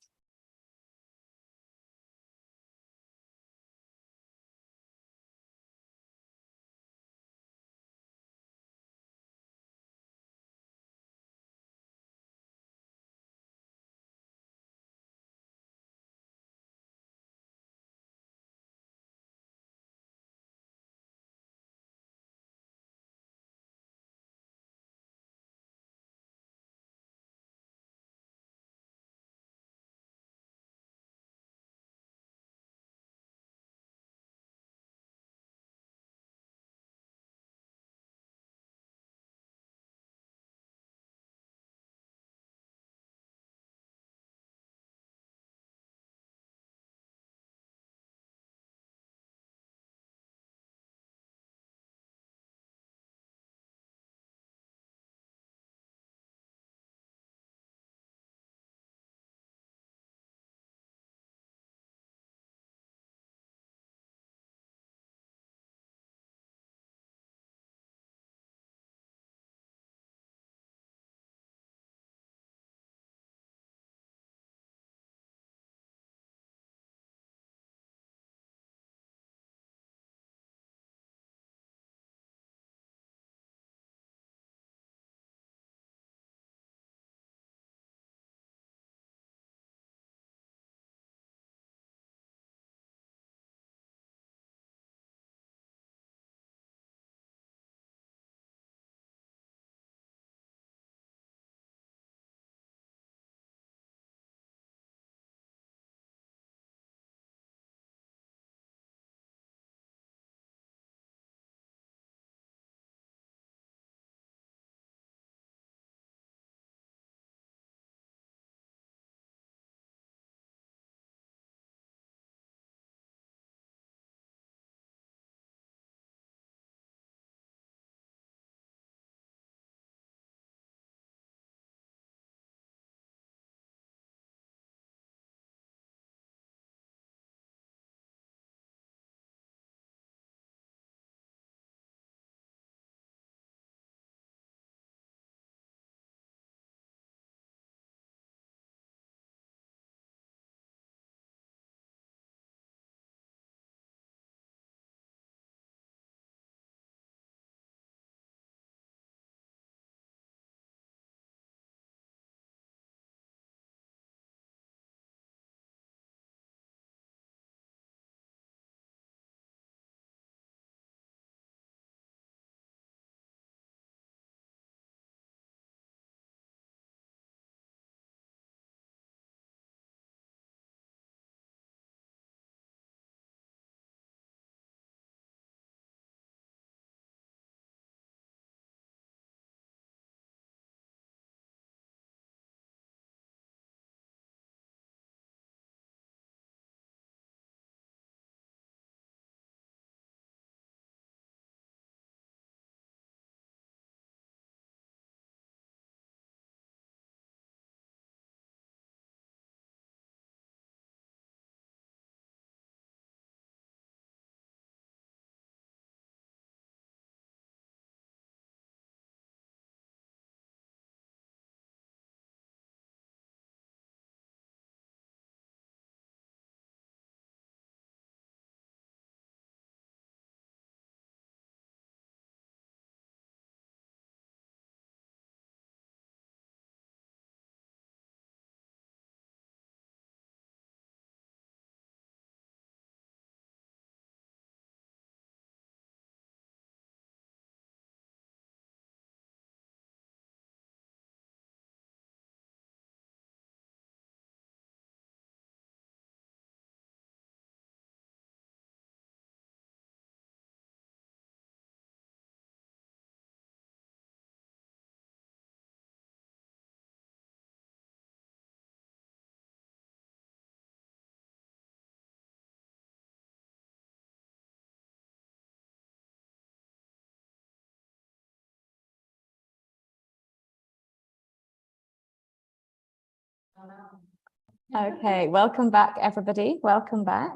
Okay, welcome back, everybody. Welcome back.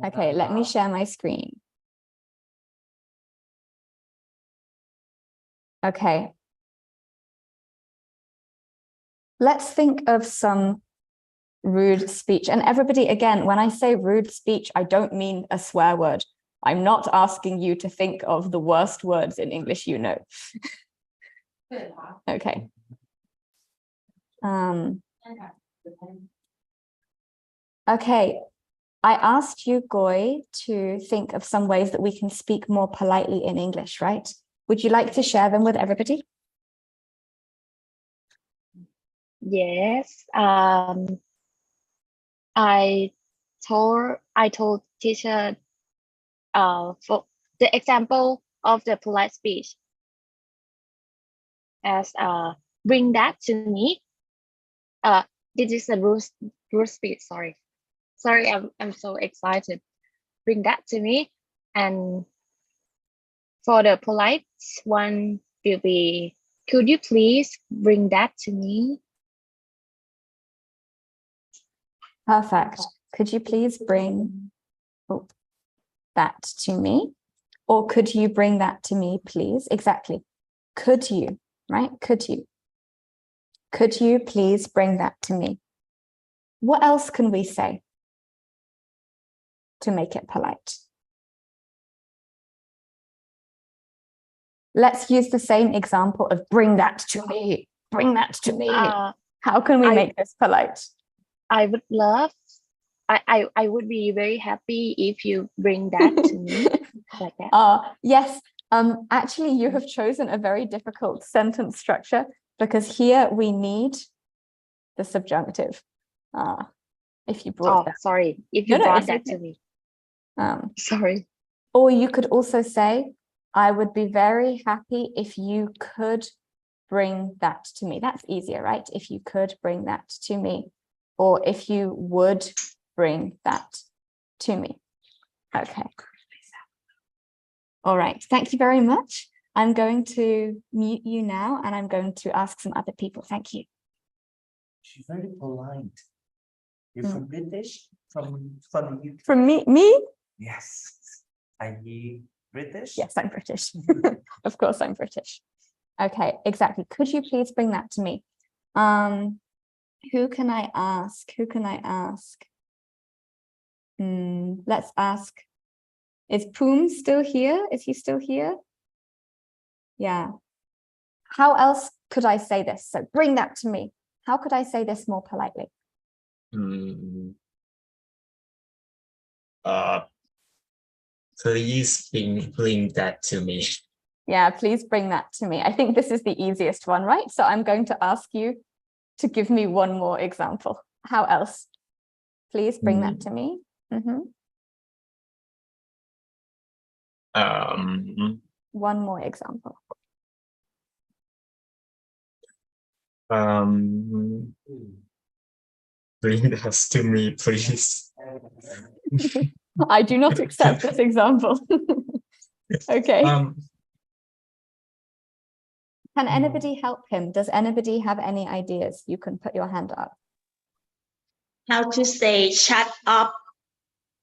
Okay, let me share my screen. Okay. Let's think of some rude speech. And everybody, again, when I say rude speech, I don't mean a swear word. I'm not asking you to think of the worst words in English you know. Okay. Okay, I asked you, Goy, to think of some ways that we can speak more politely in English, right? Would you like to share them with everybody? Yes. I told teacher for the example of the polite speech as bring that to me. This is a rude speech. Sorry, I'm so excited. Bring that to me. And for the polite one will be, could you please bring that to me? Perfect. Could you please bring that to me? Or could you bring that to me, please? Exactly. Could you, right? Could you? Could you please bring that to me? What else can we say to make it polite? Let's use the same example of bring that to me. Bring that to me. How can we make this polite? I would love, I would be very happy if you bring that to me. Like that. Yes. Actually, you have chosen a very difficult sentence structure because here we need the subjunctive. If you brought that. Sorry, if you brought that to me. Sorry. Or you could also say, I would be very happy if you could bring that to me. That's easier, right? If you could bring that to me, or if you would bring that to me. Okay. All right. Thank you very much. I'm going to mute you now and I'm going to ask some other people. Thank you. She's very polite. You're from British? From UK? From me? Yes. Are you British? Yes, I'm British. Of course, I'm British. Okay, exactly. Could you please bring that to me? Who can I ask? Who can I ask? Let's ask. Is Poom still here? Is he still here? Yeah. How else could I say this? So bring that to me. How could I say this more politely? Please bring that to me. Yeah, please bring that to me. I think this is the easiest one, right? So I'm going to ask you to give me one more example. How else? Please bring that to me. One more example. Bring that to me, please. I do not accept this example. Okay. Can anybody help him? Does anybody have any ideas? You can put your hand up. How to say shut up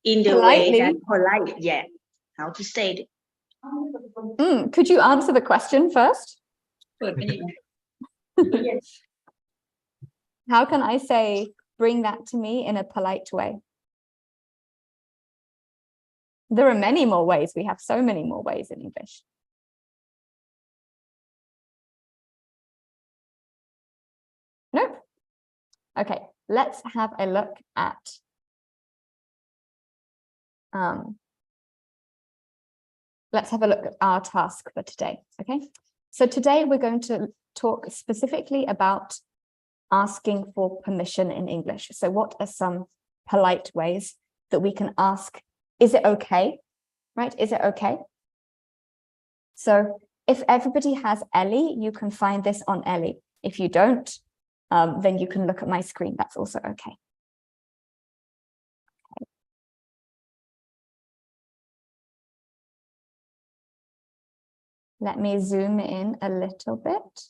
in the Politely. way that polite? Yeah. How to say it? Could you answer the question first? How can I say, bring that to me in a polite way? There are many more ways. We have so many more ways in English. No? Okay, let's have a look at our task for today, okay? So today we're going to talk specifically about asking for permission in English. So what are some polite ways that we can ask, is it okay, right? Is it okay? So if everybody has Ellie, you can find this on Ellie. If you don't, then you can look at my screen. That's also okay. Let me zoom in a little bit.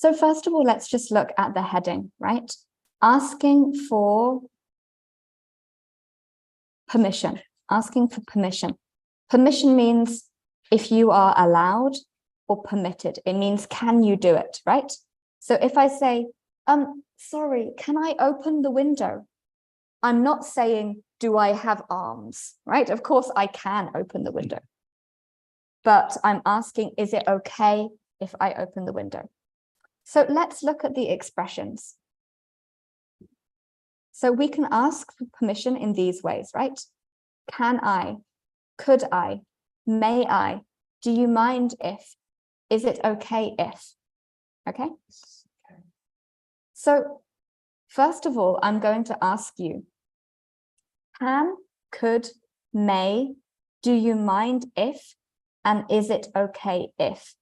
So first of all, let's just look at the heading, right? Asking for permission, asking for permission. Permission means if you are allowed or permitted. It means, can you do it, right? So if I say, sorry, can I open the window? I'm not saying, do I have arms, right? Of course I can open the window. But I'm asking, is it okay if I open the window? So let's look at the expressions. So we can ask for permission in these ways, right? Can I? Could I? May I? Do you mind if? Is it okay if? Okay. So first of all, I'm going to ask you, can, could, may, do you mind if, and is it okay if?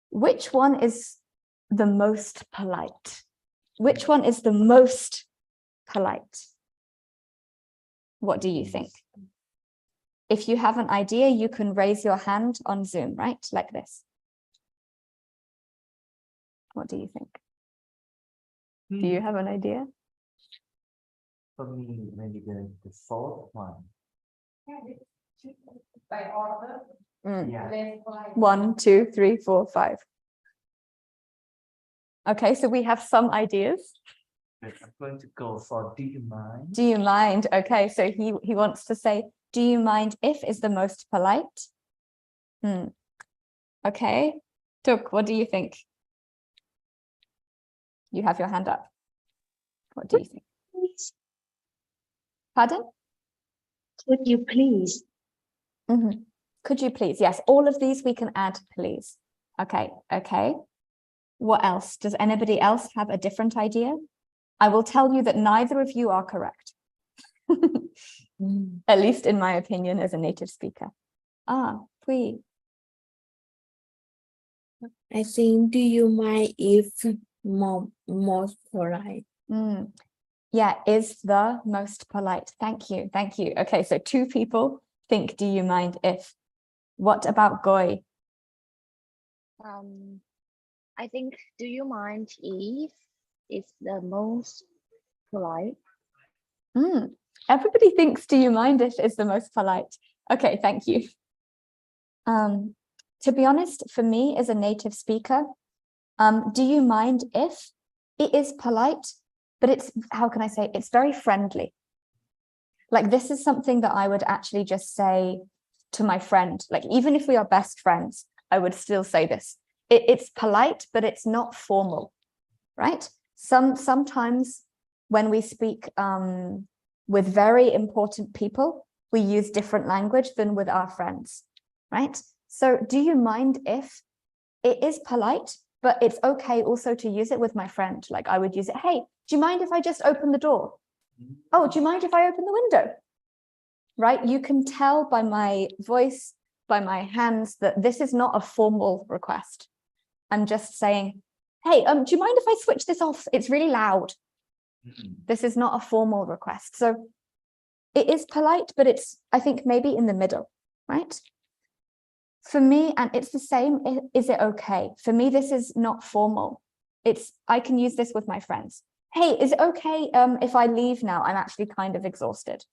Which one is the most polite? Which one is the most polite? What do you think? If you have an idea, you can raise your hand on Zoom, right? Like this. What do you think? Do you have an idea? For me, maybe the fourth one. By order. Yeah. Left, right. 1, 2, 3, 4, 5. Okay, so we have some ideas. I'm going to go for do you mind? Do you mind? Okay, so he wants to say, do you mind if is the most polite? Okay, Tuk, what do you think? You have your hand up. What do you think? Pardon? Could you please? Could you please? Yes, all of these we can add please. Okay, okay. What else? Does anybody else have a different idea? I will tell you that neither of you are correct. At least in my opinion as a native speaker. Pui. I think, do you mind if most polite? Yeah, is the most polite. Thank you. Thank you. Okay, so 2 people think, do you mind if? What about Goy? I think, do you mind if it's the most polite? Everybody thinks, do you mind if is the most polite? Okay, thank you. To be honest, for me as a native speaker, do you mind if it is polite, but it's, how can I say, it's very friendly. Like this is something that I would actually just say to my friend, like even if we are best friends, I would still say this. It's polite, but it's not formal, right? Sometimes when we speak with very important people, we use different language than with our friends, right? So do you mind if it is polite, but it's okay also to use it with my friend? Like I would use it, hey, do you mind if I just open the door? Oh, do you mind if I open the window? Right? You can tell by my voice, by my hands that this is not a formal request. I'm just saying, hey, do you mind if I switch this off? It's really loud. This is not a formal request. So it is polite, but it's, I think, maybe in the middle, right? For me, and it's the same, is it okay? For me, this is not formal. I can use this with my friends. Hey, is it okay if I leave now? I'm actually kind of exhausted.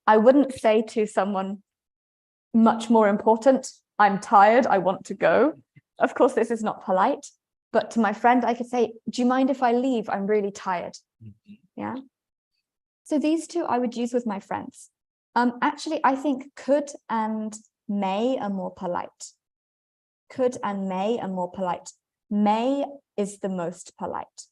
I wouldn't say to someone much more important, I'm tired, I want to go. Of course, this is not polite, but to my friend, I could say, do you mind if I leave? I'm really tired. Yeah. So these 2 I would use with my friends. Actually, I think could and may are more polite. Could and may are more polite. May is the most polite.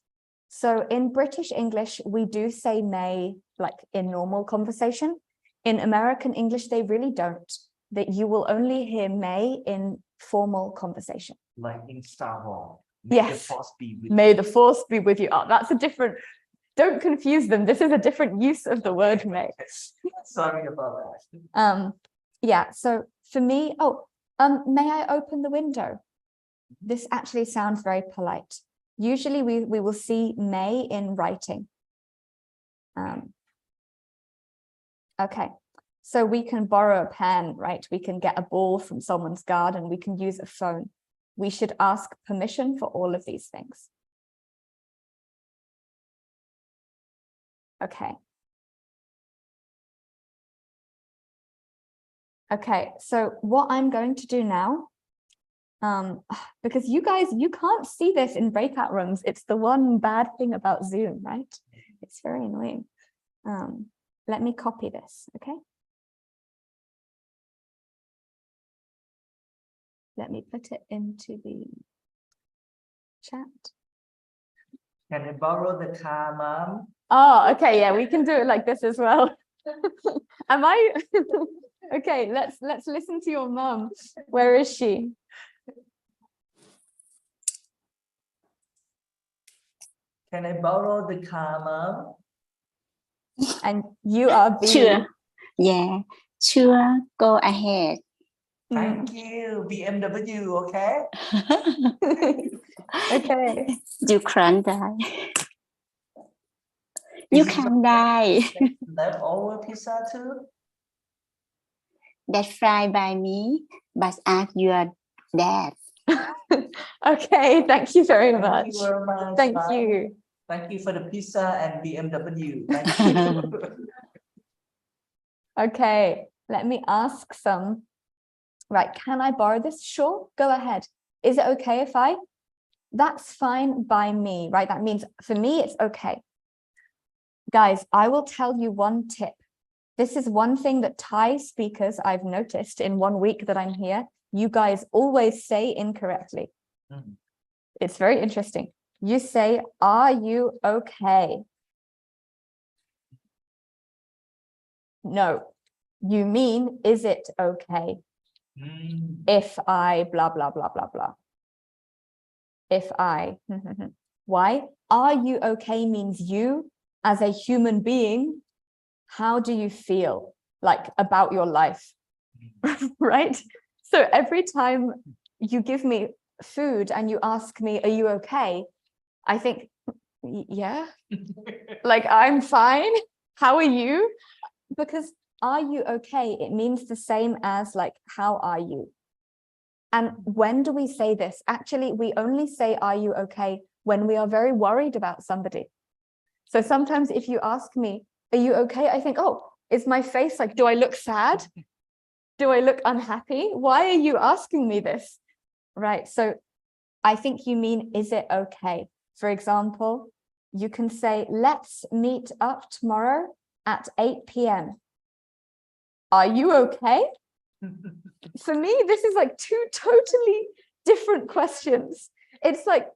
So in British English, we do say may like in normal conversation. In American English, they really don't. That you will only hear may in formal conversation. Like in Star Wars. Yes. May the force be with May you. the force be with you. Oh, that's a different, don't confuse them. This is a different use of the word may. Sorry about that. Yeah, so for me, may I open the window? This actually sounds very polite. Usually we will see may in writing. Okay, so we can borrow a pen, right? We can get a ball from someone's garden. We can use a phone. we should ask permission for all of these things. Okay. Okay, so what I'm going to do now, because you guys, you can't see this in breakout rooms. It's the one bad thing about Zoom, right? It's very annoying. Let me copy this, okay? Let me put it into the chat. Can I borrow the car, Mom? Oh, okay, yeah, we can do it like this as well. Am I? Okay, let's listen to your mom. Where is she? Can I borrow the car, Mom? And you are B. Sure. Yeah, sure. Go ahead. Thank you, BMW, okay? Okay. You can't die. You can die. Leftover pizza too? That fly by me, but ask your dad. Okay, thank you very Thank much. you very much. Thank Bye. you. Thank you for the pizza and BMW. Thank you. Okay, let me ask some. Right, can I borrow this? Sure, go ahead. Is it okay if I? That's fine by me, right? That means for me, it's okay. Guys, I will tell you one tip. This is one thing that Thai speakers I've noticed in 1 week that I'm here. You guys always say incorrectly. Mhm. It's very interesting. You say, are you okay? No, you mean, is it okay? Mm. If I blah, blah, blah, blah, blah. If I, why? Are you okay means you as a human being, how do you feel like about your life, right? So every time you give me food and you ask me, are you okay? I think, yeah, like I'm fine. How are you? Because are you okay? It means the same as like, how are you? And when do we say this? Actually, we only say, are you okay? When we are very worried about somebody. So sometimes if you ask me, are you okay? I think, oh, is my face like, do I look sad? Do I look unhappy? Why are you asking me this? Right. So I think you mean, is it okay? For example, you can say, let's meet up tomorrow at 8 p.m. Are you okay? For me, this is like two totally different questions. It's like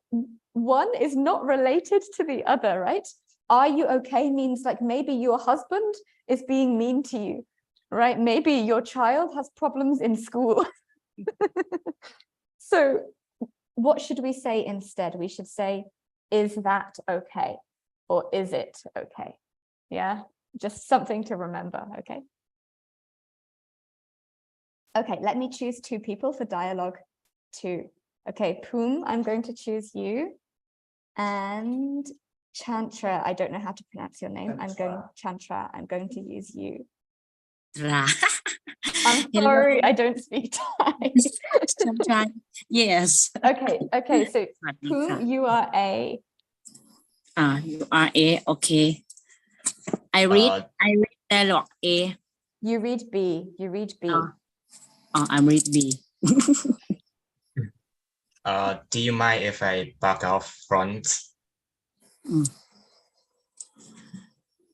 one is not related to the other, right? Are you okay means like maybe your husband is being mean to you, right? Maybe your child has problems in school. So what should we say instead? We should say, is that okay? Or is it okay? Yeah, just something to remember, okay? Okay, let me choose 2 people for dialogue 2. Okay, Poom, I'm going to choose you. And Chantra, I don't know how to pronounce your name. Chantra, I'm going to use you. I'm sorry, I don't speak Thai. Sometimes, yes. Okay, so Poom, you are A. You are A, okay. I read dialogue A. You read B. You read B. I'm read B. Do you mind if I park out front?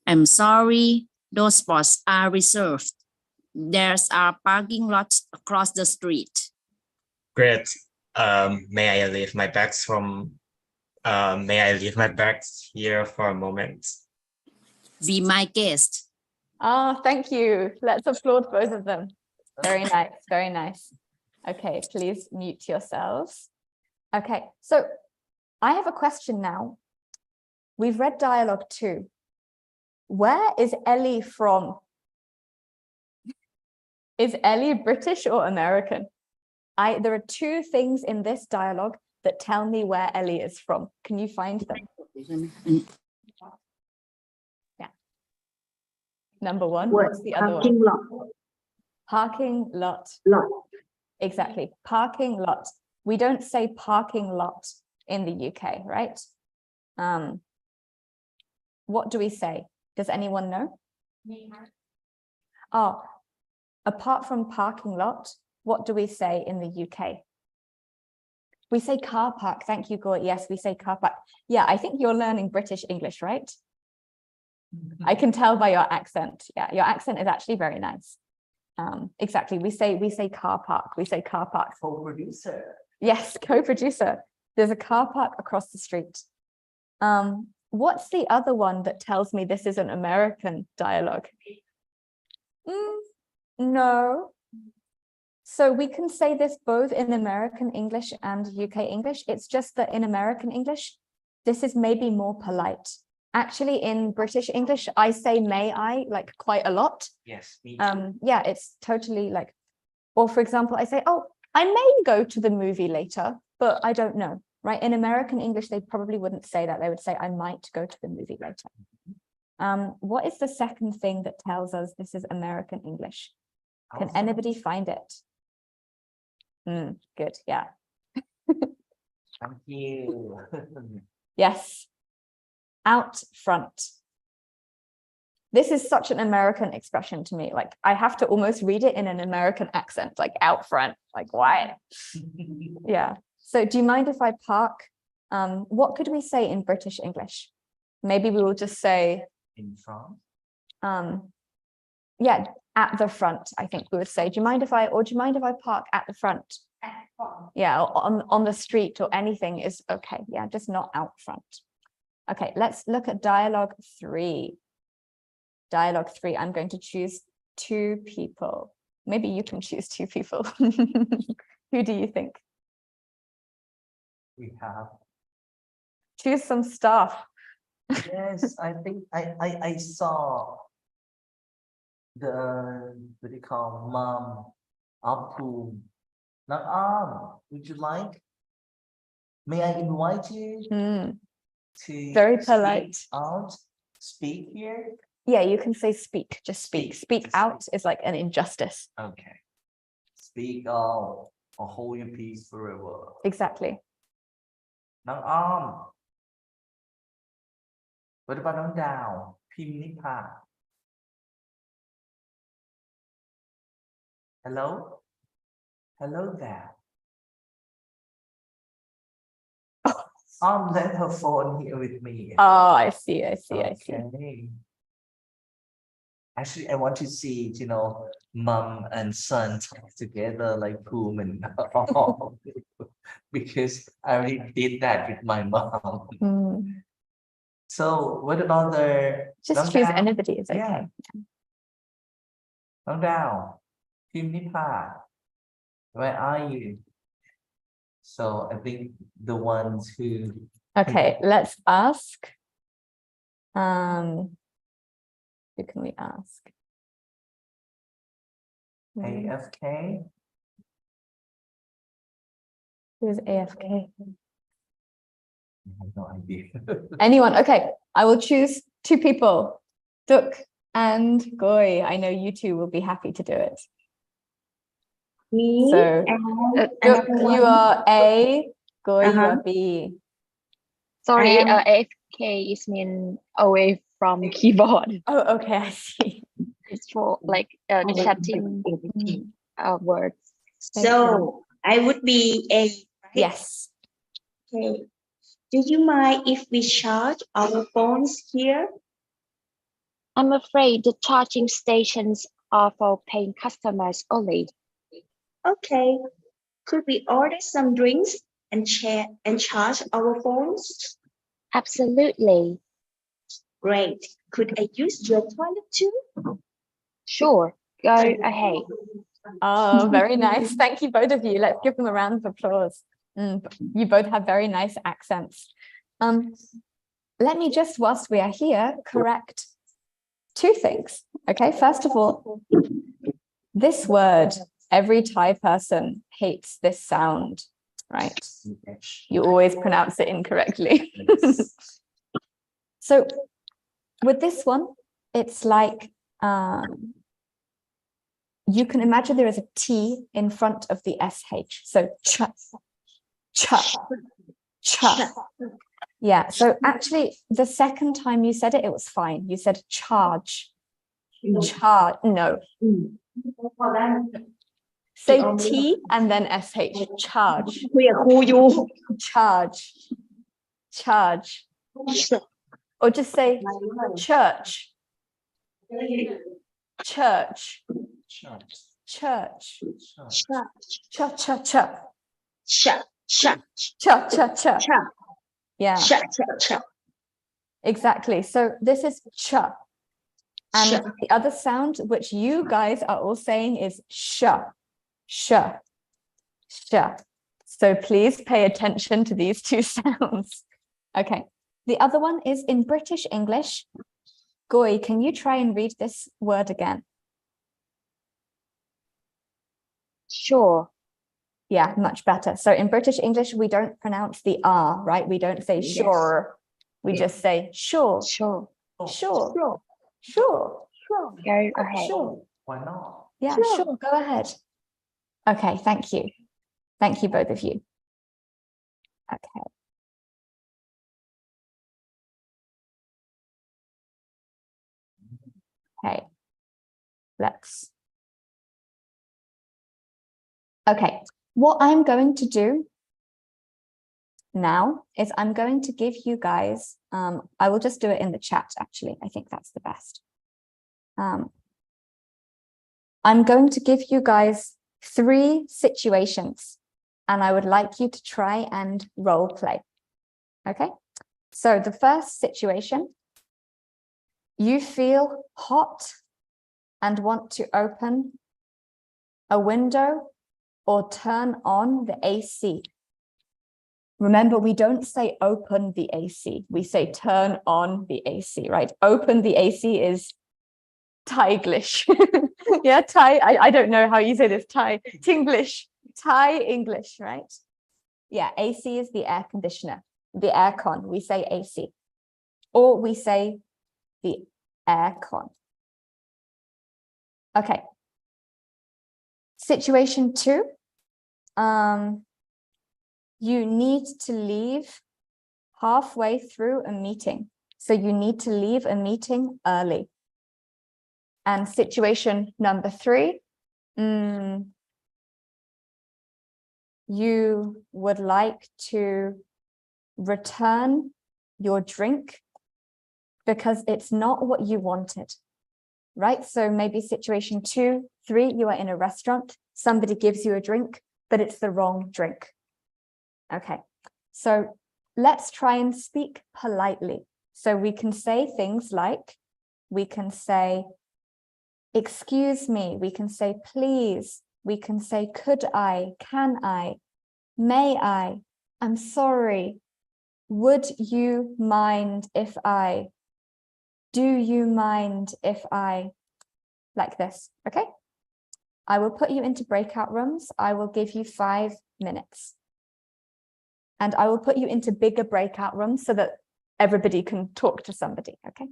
I'm sorry, those spots are reserved. There's a parking lot across the street. Great. May I leave my bags here for a moment? Be my guest. Oh, thank you. Let's applaud both of them. Very nice, very nice. Okay, please mute yourselves. Okay, so I have a question now. We've read dialogue 2. Where is Ellie from? Is Ellie British or American? There are 2 things in this dialogue that tell me where Ellie is from. Can you find them? Yeah. Number 1, what's the other one? Lot. Parking lot. Lot. Exactly, parking lot. We don't say parking lot in the UK, right? What do we say? Does anyone know? Oh, apart from parking lot, what do we say in the UK? We say car park. Thank you, Goy. Yes, we say car park. Yeah, I think you're learning British English, right? I can tell by your accent. Yeah, your accent is actually very nice. Exactly. We say car park. We say car park. Co-producer. Yes, co-producer. There's a car park across the street. What's the other one that tells me this is an American dialogue? No. So we can say this both in American English and UK English. It's just that in American English, this is maybe more polite. Actually, in British English, I say may I like quite a lot. Yes, me too. Yeah, it's totally like, or for example, I say, oh, I may go to the movie later, but I don't know, right? In American English, they probably wouldn't say that. They would say, I might go to the movie later. What is the second thing that tells us this is American English? Can anybody find it? Good, yeah. Thank you. Yes. Out front. This is such an American expression to me. Like I have to almost read it in an American accent, like out front, like why? Yeah. So do you mind if I park? What could we say in British English? Maybe we will just say In front. Yeah, at the front, I think we would say. Do you mind if I park at the front? Yeah, on the street or anything is okay. Yeah, just not out front. Okay, let's look at dialogue 3. Dialogue 3, I'm going to choose 2 people. Maybe you can choose 2 people. Who do you think? We have. Choose some staff. Yes, I think I saw the what do you call mom of whom. Now, would you like? May I invite you to Very polite. speak here? Yeah, you can say speak, just speak. Speak Just out is like an injustice. Okay. Speak out or hold your peace forever. Exactly. น้องอ้อม What about น้องดาว พิมนิพา Hello? Hello there. Left her phone here with me. Oh, I see. Okay. Actually, I want to see, mom and son talk together like Poom and all. Because I already did that with my mom. So what about Just choose anybody, it's okay. Yeah. น้องดาว พิมนิพา Where are you? So I think the ones who. Okay, let's ask. Who can we ask? AFK. Who's AFK? I have no idea. Anyone? Okay, I will choose 2 people. Duk and Goy. I know you 2 will be happy to do it. Me So, and Duk, another you one. are A. Goy, you Uh-huh. are B. Sorry, I am- AFK is mean away from keyboard. Oh, okay, I see. It's for like chatting words. So I would be A, right? Yes. Okay. Do you mind if we charge our phones here? I'm afraid the charging stations are for paying customers only. Okay. Could we order some drinks and charge our phones? Absolutely. Great. Could I use your toilet too? Sure, go ahead. Oh, very nice. Thank you, both of you. Let's give them a round of applause. You both have very nice accents. Let me just, whilst we are here, correct 2 things. Okay, first of all, this word, every Thai person hates this sound, right? You always pronounce it incorrectly. So with this one, it's like, you can imagine there is a T in front of the SH. So ch, Cha. Yeah, so actually, the second time you said it, it was fine. You said charge. Charge. No. Say T and then SH. Charge. คุยกับครูอยู่ Charge. Charge. Or just say church. Church. Church. Cha cha cha. ชะชะ Cha cha cha. ชะ Yeah, ชะชะชะ exactly. So this is cha. And Sha. the other sound, which you guys are all saying, is sha. Sha. Sha. So please pay attention to these two sounds. Okay. The other one is in British English. Goy, can you try and read this word again? Sure. Yeah, much better. So in British English, we don't pronounce the R, right? We don't say Yes. sure. We just say sure, Sure. sure, sure, Carry ahead. sure. Why not? Yeah, sure. Go ahead. Okay, thank you. Thank you, both of you. Okay. Okay. Let's. Okay. What I'm going to do now is I'm going to give you guys, I will just do it in the chat, actually. I think that's the best. I'm going to give you guys 3 situations, and I would like you to try and role play. Okay, so the first situation, you feel hot and want to open a window or turn on the AC. Remember, we don't say open the AC, we say turn on the AC, right? Open the AC is Thai-glish. Yeah, Thai, I don't know how you say this, Thai, Tinglish, Thai English, right? Yeah, AC is the air conditioner, the aircon, we say AC. Or we say the aircon. Okay. Situation 2. You need to leave halfway through a meeting. So you need to leave a meeting early. And situation number 3, you would like to return your drink because it's not what you wanted, right? So maybe situation 2, 3, you are in a restaurant, somebody gives you a drink, but it's the wrong drink. Okay, so let's try and speak politely. So we can say things like, we can say, excuse me, we can say, please, we can say, could I, can I, may I, I'm sorry, would you mind if I, do you mind if I, like this, okay? I will put you into breakout rooms. I will give you 5 minutes. And I will put you into bigger breakout rooms so that everybody can talk to somebody, okay?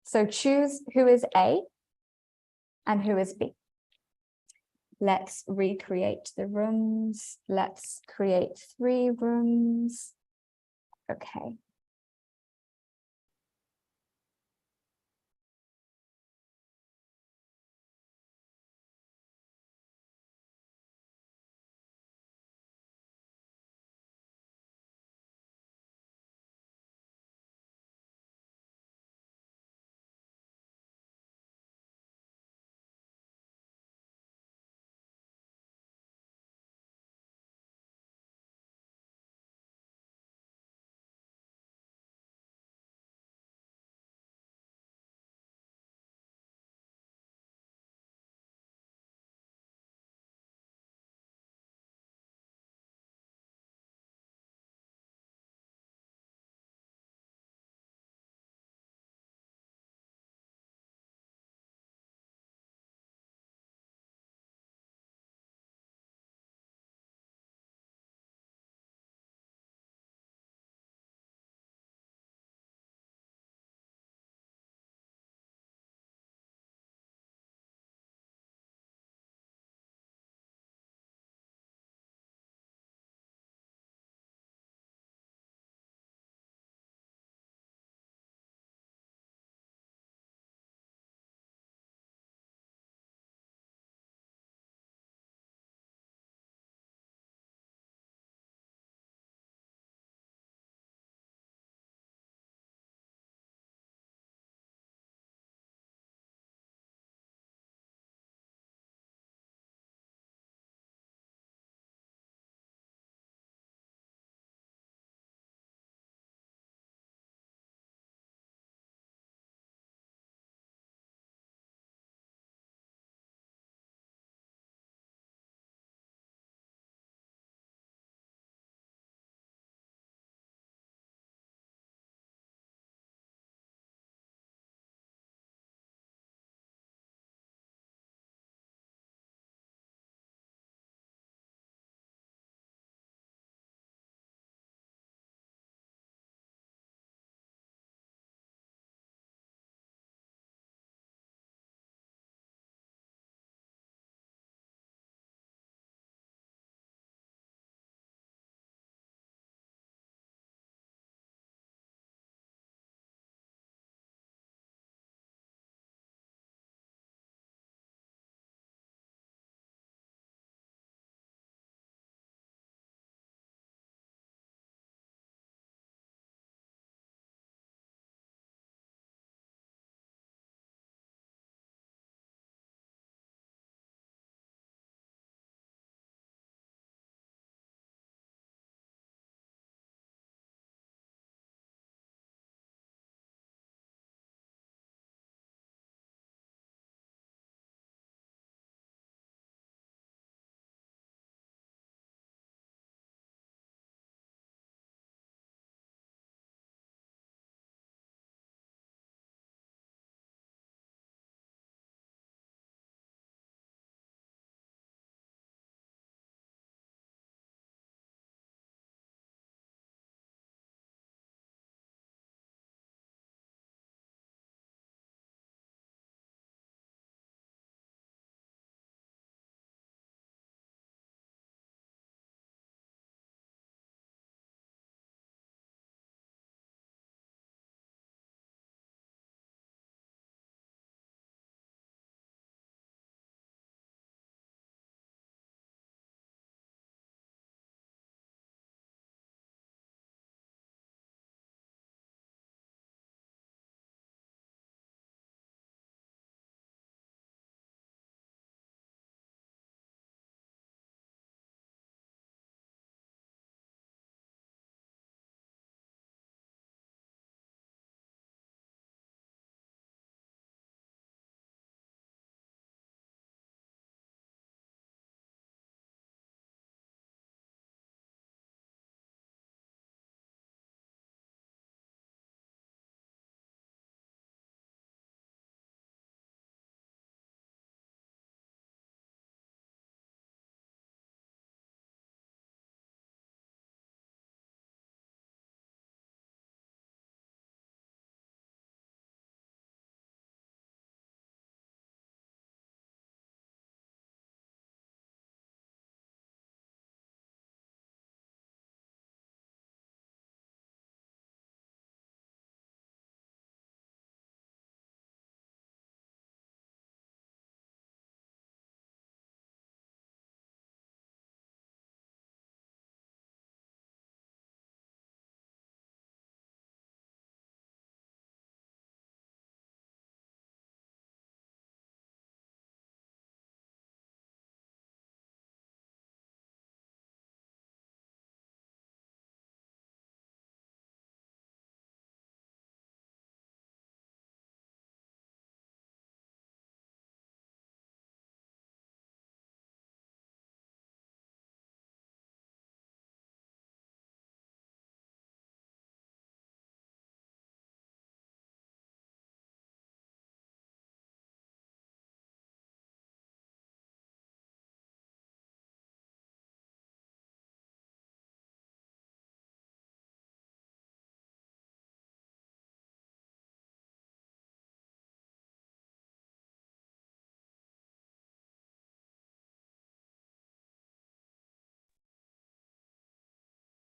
So choose who is A and who is B. Let's recreate the rooms. Let's create 3 rooms. Okay.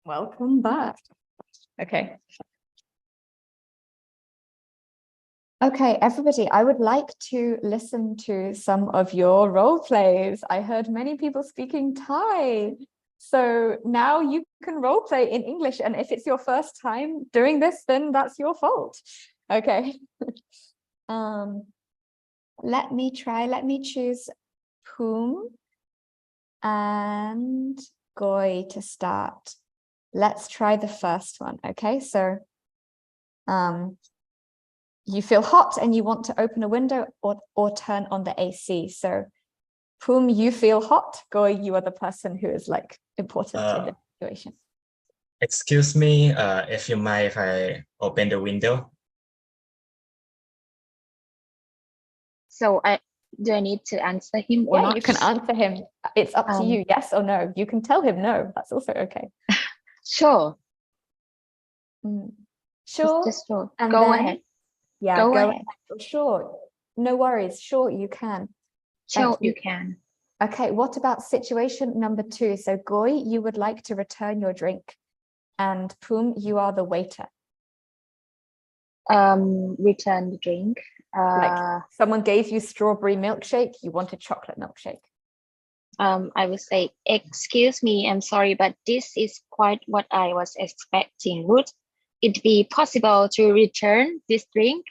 Welcome back. Okay. Okay, everybody, I would like to listen to some of your role plays. I heard many people speaking Thai. So now you can role play in English. And if it's your first time doing this, then that's your fault. Okay. Let me choose Poom and Goy to start. Let's try the first one. Okay, so you feel hot and you want to open a window or turn on the AC. So Poom, you feel hot. Goy, you are the person who is like important in the situation. Excuse me, if you mind if I open the window. So do I need to answer him or Yeah, not? you can answer him. It's up to you, yes or no. You can tell him no. That's also okay. Sure. Sure. Just sure. And Go then- ahead. Yeah, Go go ahead. Sure. No worries. Sure, you can. Sure, Thank you. you can. Okay, what about situation number 2? So Goy, you would like to return your drink. And Poom, you are the waiter. Return the drink. Like someone gave you strawberry milkshake, you want a chocolate milkshake. I would say, excuse me, I'm sorry, but this is quite what I was expecting. Would it be possible to return this drink?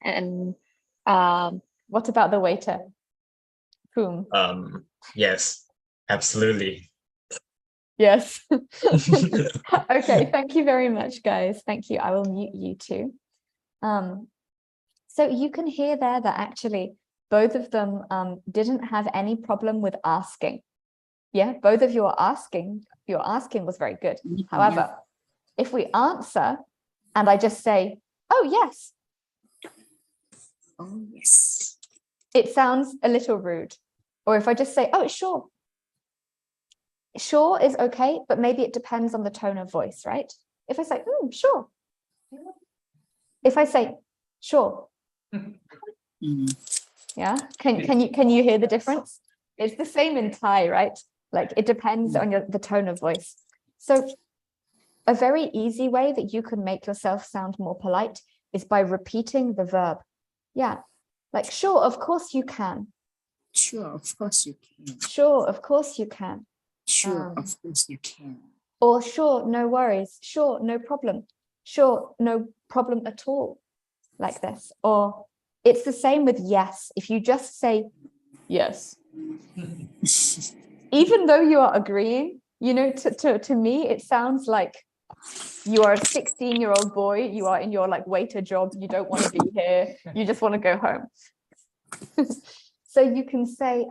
And what about the waiter? Poom. Yes, absolutely. Yes. Okay, thank you very much, guys. Thank you. I will mute you too. So you can hear there that actually both of them didn't have any problem with asking. Yeah, both of you are asking. Your asking was very good. However, if we answer and I just say, oh, yes. Oh, yes. It sounds a little rude. Or if I just say, oh, sure. Sure is okay, but maybe it depends on the tone of voice, right? If I say, sure. If I say, sure. Yeah, can you hear the difference? It's the same in Thai, right? Like it depends on the tone of voice. So a very easy way that you can make yourself sound more polite is by repeating the verb. Yeah, like sure, of course you can. Sure, of course you can. Sure, of course you can. Sure, of course you can. Or sure, no worries. Sure, no problem. Sure, no problem at all. Like this. Or it's the same with yes. If you just say yes, even though you are agreeing, you know, to me, it sounds like you are a 16-year-old boy. You are in your like waiter job. You don't want to be here. You just want to go home. So you can say,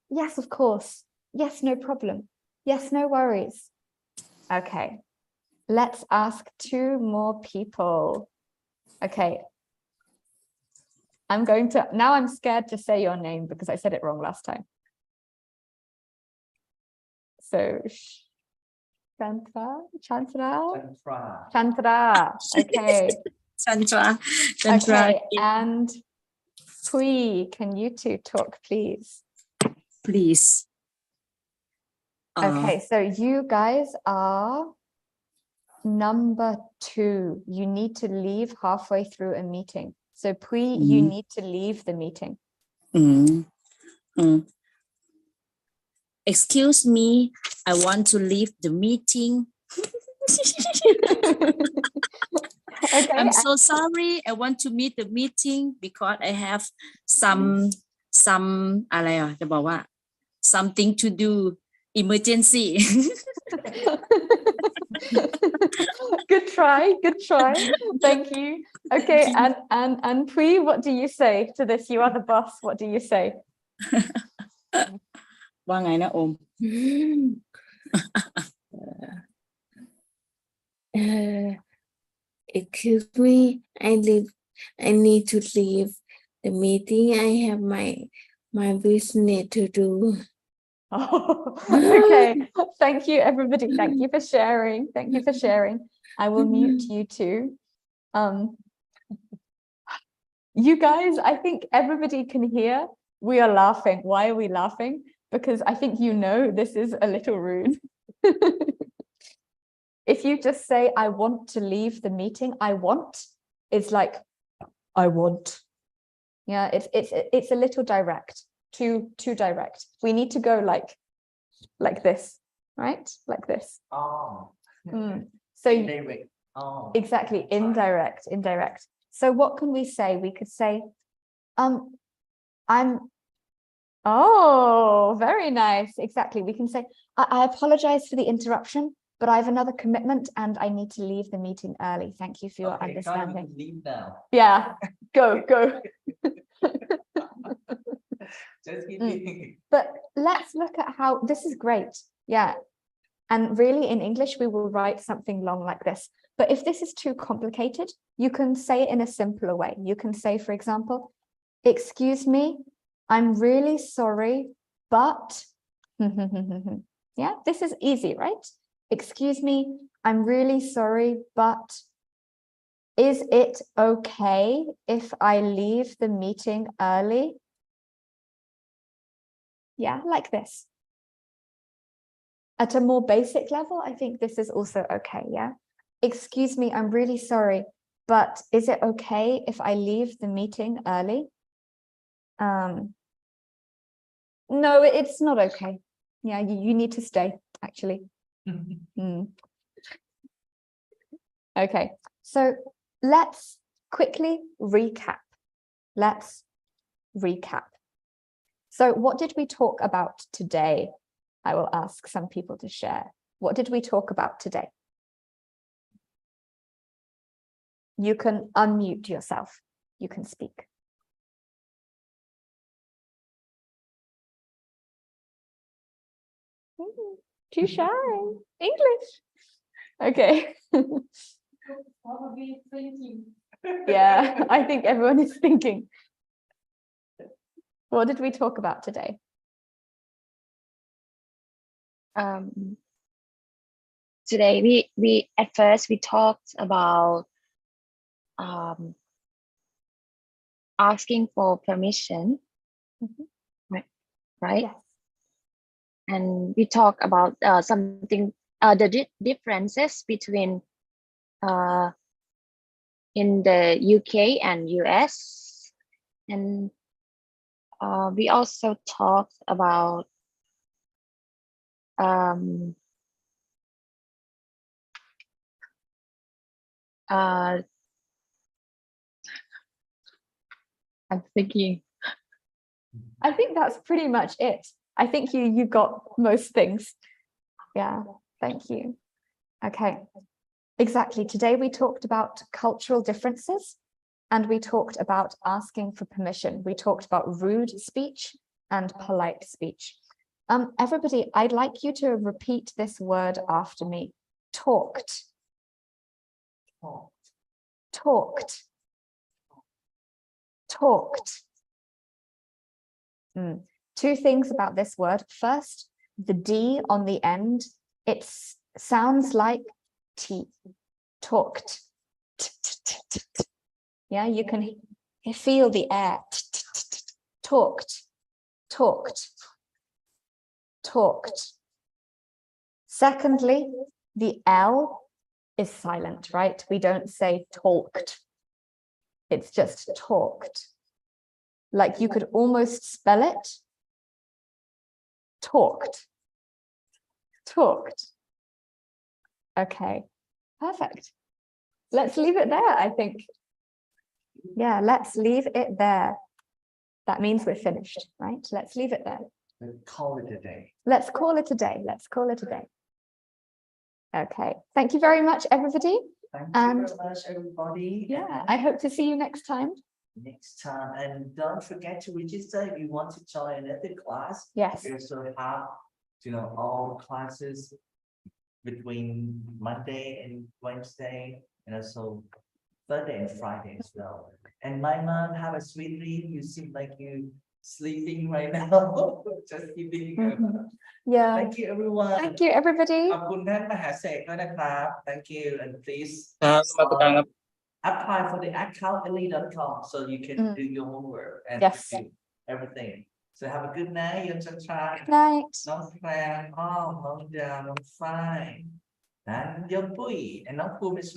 yes, of course. Yes, no problem. Yes, no worries. Okay, let's ask 2 more people. Okay. Now I'm scared to say your name because I said it wrong last time. So, Chantra. Okay. Chandra. Okay, and Pui, can you 2 talk, please? Please. Okay, so you guys are number 2. You need to leave halfway through a meeting. So Pui, you need to leave the meeting. Excuse me, I want to leave the meeting. Okay. I'm so sorry. I want to meet the meeting because I have some something to do, emergency. Good try. Thank you. Okay, and Pui, what do you say to this? You are the boss. What do you say? ว่าไงนะโอม Excuse me, I need to leave the meeting. I have my business to do. Oh, okay. Thank you, everybody. Thank you for sharing. I will mute you too. You guys, I think everybody can hear we are laughing. Why are we laughing? Because I think you know this is a little rude. If you just say, I want to leave the meeting, I want is like, I want. Yeah, it's a little direct, too direct. We need to go like this, right? Like this. Oh. So Indirect. Oh. exactly, indirect. So what can we say? We could say, oh, very nice. Exactly. We can say, I apologize for the interruption, but I have another commitment and I need to leave the meeting early. Thank you for your Okay, Kai, you understanding. can leave now. Yeah, go. Just kidding. But let's look at how this is great. Yeah. And really in English, we will write something long like this. But if this is too complicated, you can say it in a simpler way. You can say, for example, excuse me, I'm really sorry, but yeah, this is easy, right? Excuse me, I'm really sorry, but is it okay if I leave the meeting early? Yeah, like this. At a more basic level, I think this is also okay, yeah? Excuse me, I'm really sorry, but is it okay if I leave the meeting early? No, it's not okay. Yeah, you need to stay, actually. Okay, so let's quickly recap. Let's recap. So what did we talk about today? I will ask some people to share. What did we talk about today? You can unmute yourself. You can speak. Too shy. English. Okay. Probably thinking. Yeah, I think everyone is thinking. What did we talk about today? Today we at first we talked about asking for permission, right? Yes. And we talk about something the differences between in the UK and US, and we also talked about I'm thinking. I think that's pretty much it. I think you got most things. Yeah, thank you. Okay, exactly. Today we talked about cultural differences and we talked about asking for permission. We talked about rude speech and polite speech. Everybody, I'd like you to repeat this word after me. Talked. Talked. Talked. Two things about this word. First, the D on the end, it sounds like T. Talked. Yeah, you can feel the air. Talked. Talked. Talked. Secondly, the L is silent, right? We don't say talked. It's just talked. Like you could almost spell it. Talked. Talked. Okay, perfect. Let's leave it there, I think. Yeah, let's leave it there. That means we're finished, right? Let's leave it there. Call it a day. Let's call it a day. Let's call it a day. Okay, thank you very much, everybody. Thank you And very much, everybody. yeah, I hope to see you next time. Next time, and don't forget to register if you want to join another class. Yes. We also have, all classes between Monday and Wednesday, and also Thursday and Friday as well. And my mom, have a sweet dream. You seem like you sleeping right now. Just kidding. Yeah. Thank you, everyone. Thank you, everybody. ขอบคุณท่านมหาเสกด้วยนะครับ Thank you, and please apply for the account elite.com so you can do your homework and Yes. review everything. so have a good night ยนชันชา Night. น้องแพรอ้อมน้องดาวน้องฝ้าย and your boy andน้องภูมิ